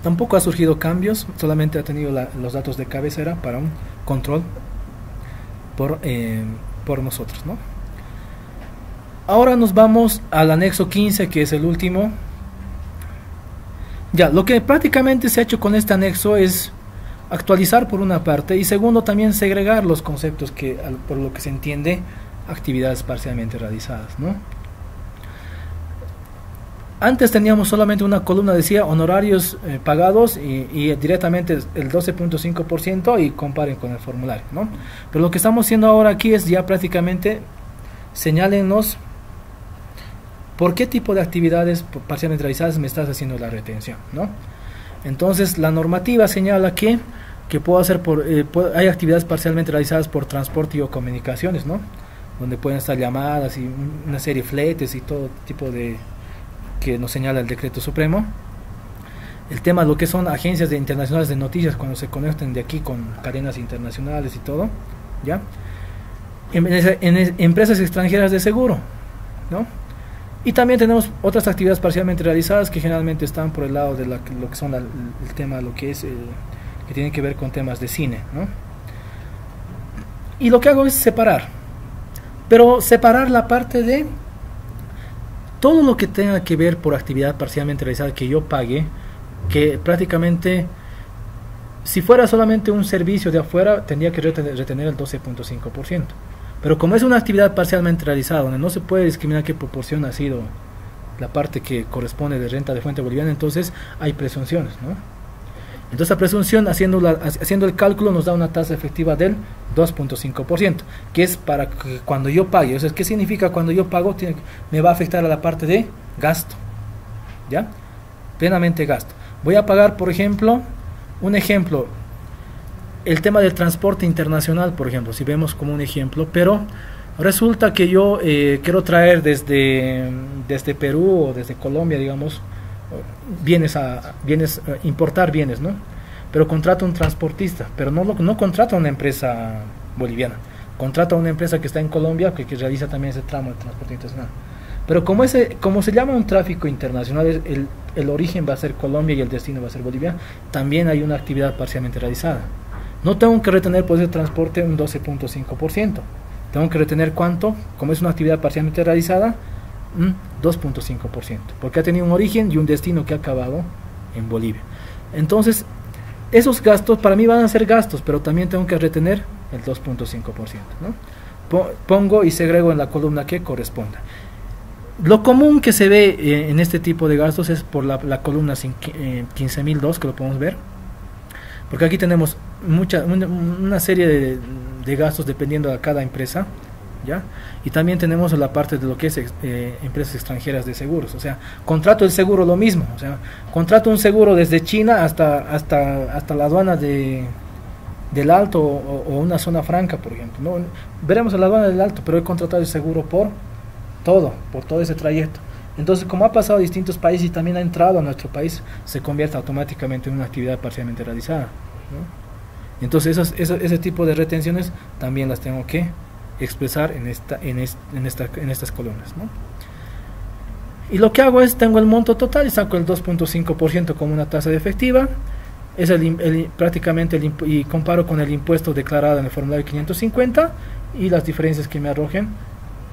Tampoco ha surgido cambios, solamente ha tenido los datos de cabecera para un control por nosotros, ¿no? Ahora nos vamos al anexo 15, que es el último. Ya, lo que prácticamente se ha hecho con este anexo es actualizar por una parte y segundo también segregar los conceptos por lo que se entiende actividades parcialmente realizadas, ¿no? Antes teníamos solamente una columna, decía honorarios pagados y directamente el 12.5% y comparen con el formulario, ¿no? Pero lo que estamos haciendo ahora aquí es ya prácticamente señálenos por qué tipo de actividades parcialmente realizadas me estás haciendo la retención, ¿no? Entonces la normativa señala que puedo hacer hay actividades parcialmente realizadas por transporte y o comunicaciones, ¿no? Donde pueden estar llamadas y una serie de fletes y todo tipo de que nos señala el decreto supremo. El tema de lo que son agencias internacionales de noticias cuando se conecten de aquí con cadenas internacionales y todo, ¿ya? Empresas extranjeras de seguro, ¿no? Y también tenemos otras actividades parcialmente realizadas que generalmente están por el lado de lo que son el tema, lo que es que tiene que ver con temas de cine, ¿no? Y lo que hago es separar, pero separar la parte de todo lo que tenga que ver por actividad parcialmente realizada que yo pague, que prácticamente si fuera solamente un servicio de afuera tendría que retener el 12.5%. Pero como es una actividad parcialmente realizada, donde no se puede discriminar qué proporción ha sido la parte que corresponde de renta de fuente boliviana, entonces hay presunciones, ¿no? Entonces la presunción, haciendo el cálculo, nos da una tasa efectiva del 2.5%, que es para que cuando yo pague. O sea, ¿qué significa cuando yo pago? Me va a afectar a la parte de gasto, ¿ya? Plenamente gasto. Voy a pagar, por ejemplo, el tema del transporte internacional, por ejemplo, si vemos como un ejemplo, pero resulta que yo quiero traer desde Perú o desde Colombia, digamos, importar bienes, ¿no? Pero contrato un transportista, pero no contrato a una empresa boliviana, contrato a una empresa que está en Colombia que realiza también ese tramo de transporte internacional. Pero como se llama un tráfico internacional, el origen va a ser Colombia y el destino va a ser Bolivia, también hay una actividad parcialmente realizada. No tengo que retener por ese transporte un 12.5%. Tengo que retener ¿cuánto? Como es una actividad parcialmente realizada, 2.5%. Porque ha tenido un origen y un destino que ha acabado en Bolivia. Entonces, esos gastos para mí van a ser gastos, pero también tengo que retener el 2.5%, ¿no? Pongo y segrego en la columna que corresponda. Lo común que se ve en este tipo de gastos es por la columna 15.002, que lo podemos ver, porque aquí tenemos una serie de gastos dependiendo de cada empresa, ¿ya? Y también tenemos la parte de lo que es empresas extranjeras de seguros, o sea, contrato el seguro lo mismo, o sea, contrato un seguro desde China hasta la aduana del Alto o una zona franca, por ejemplo, ¿no? Veremos la aduana del Alto, pero he contratado el seguro por todo ese trayecto. Entonces, como ha pasado a distintos países y también ha entrado a nuestro país, se convierte automáticamente en una actividad parcialmente realizada, ¿no? Entonces ese tipo de retenciones también las tengo que expresar en estas columnas, ¿no? Y lo que hago es, tengo el monto total y saco el 2.5% como una tasa de efectiva, es prácticamente y comparo con el impuesto declarado en el formulario 550 y las diferencias que me arrojen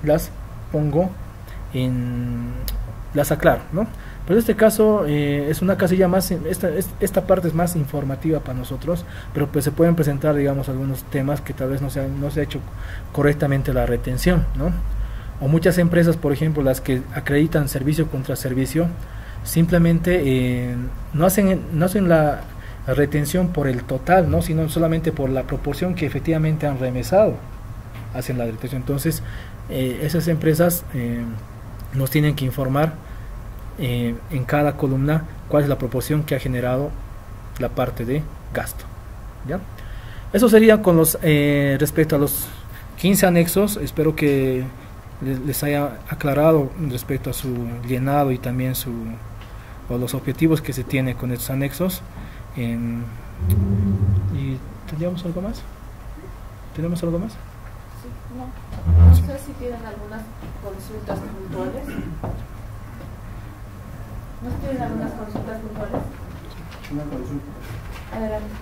las pongo las aclaro, ¿no? Pero en este caso es una casilla más, esta parte es más informativa para nosotros, pero pues se pueden presentar, digamos, algunos temas que tal vez no se ha hecho correctamente la retención, ¿no? O muchas empresas, por ejemplo, las que acreditan servicio contra servicio, simplemente no hacen la retención por el total, ¿no? Sino solamente por la proporción que efectivamente han remesado, hacen la retención. Entonces esas empresas nos tienen que informar en cada columna cuál es la proporción que ha generado la parte de gasto, ¿ya? Eso sería con respecto a los 15 anexos. Espero que les haya aclarado respecto a su llenado y también o los objetivos que se tiene con estos anexos. ¿Y tendríamos algo más? ¿Tenemos algo más? Sí, no sé si tienen algunas consultas puntuales. ¿No tienen algunas consultas puntuales? Una consulta. Adelante.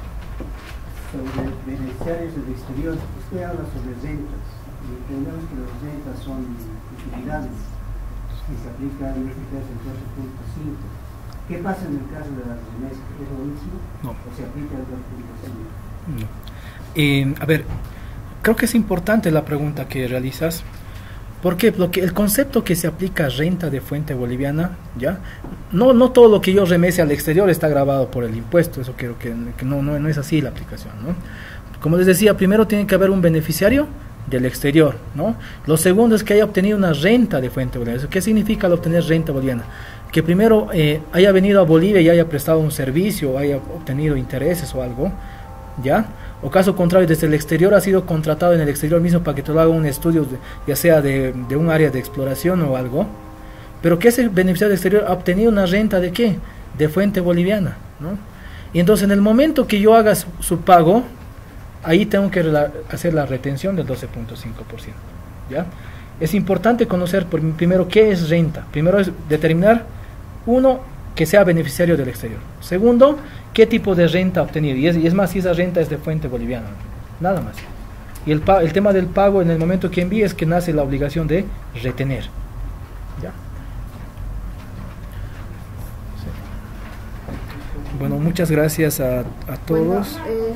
Sobre beneficiarios del exterior, usted habla sobre rentas. Y entendemos que las rentas son utilidades que se aplican en este caso el 12.5. ¿Qué pasa en el caso de las remesas? ¿Es lo mismo? No. ¿O se aplica el 2.5? No. A ver, creo que es importante la pregunta que realizas, porque el concepto que se aplica a renta de fuente boliviana, ¿ya? No todo lo que yo remese al exterior está grabado por el impuesto. Eso creo que no es así la aplicación, ¿no? Como les decía, primero tiene que haber un beneficiario del exterior, ¿no? Lo segundo es que haya obtenido una renta de fuente boliviana. ¿Qué significa al obtener renta boliviana? Que primero haya venido a Bolivia y haya prestado un servicio, o haya obtenido intereses o algo, ¿ya? O caso contrario, desde el exterior ha sido contratado en el exterior mismo para que te lo haga un estudio, ya sea de un área de exploración o algo, pero que ese beneficiario del exterior ha obtenido una renta ¿de qué? De fuente boliviana, ¿no? Y entonces en el momento que yo haga su pago, ahí tengo que hacer la retención del 12.5%, ¿ya? Es importante conocer primero qué es renta. Primero es determinar, uno, que sea beneficiario del exterior. Segundo, qué tipo de renta ha obtenido. Y es más, si esa renta es de fuente boliviana, nada más. Y el tema del pago, en el momento que envíe, es que nace la obligación de retener, ¿ya? Sí. Bueno, muchas gracias a todos. Bueno,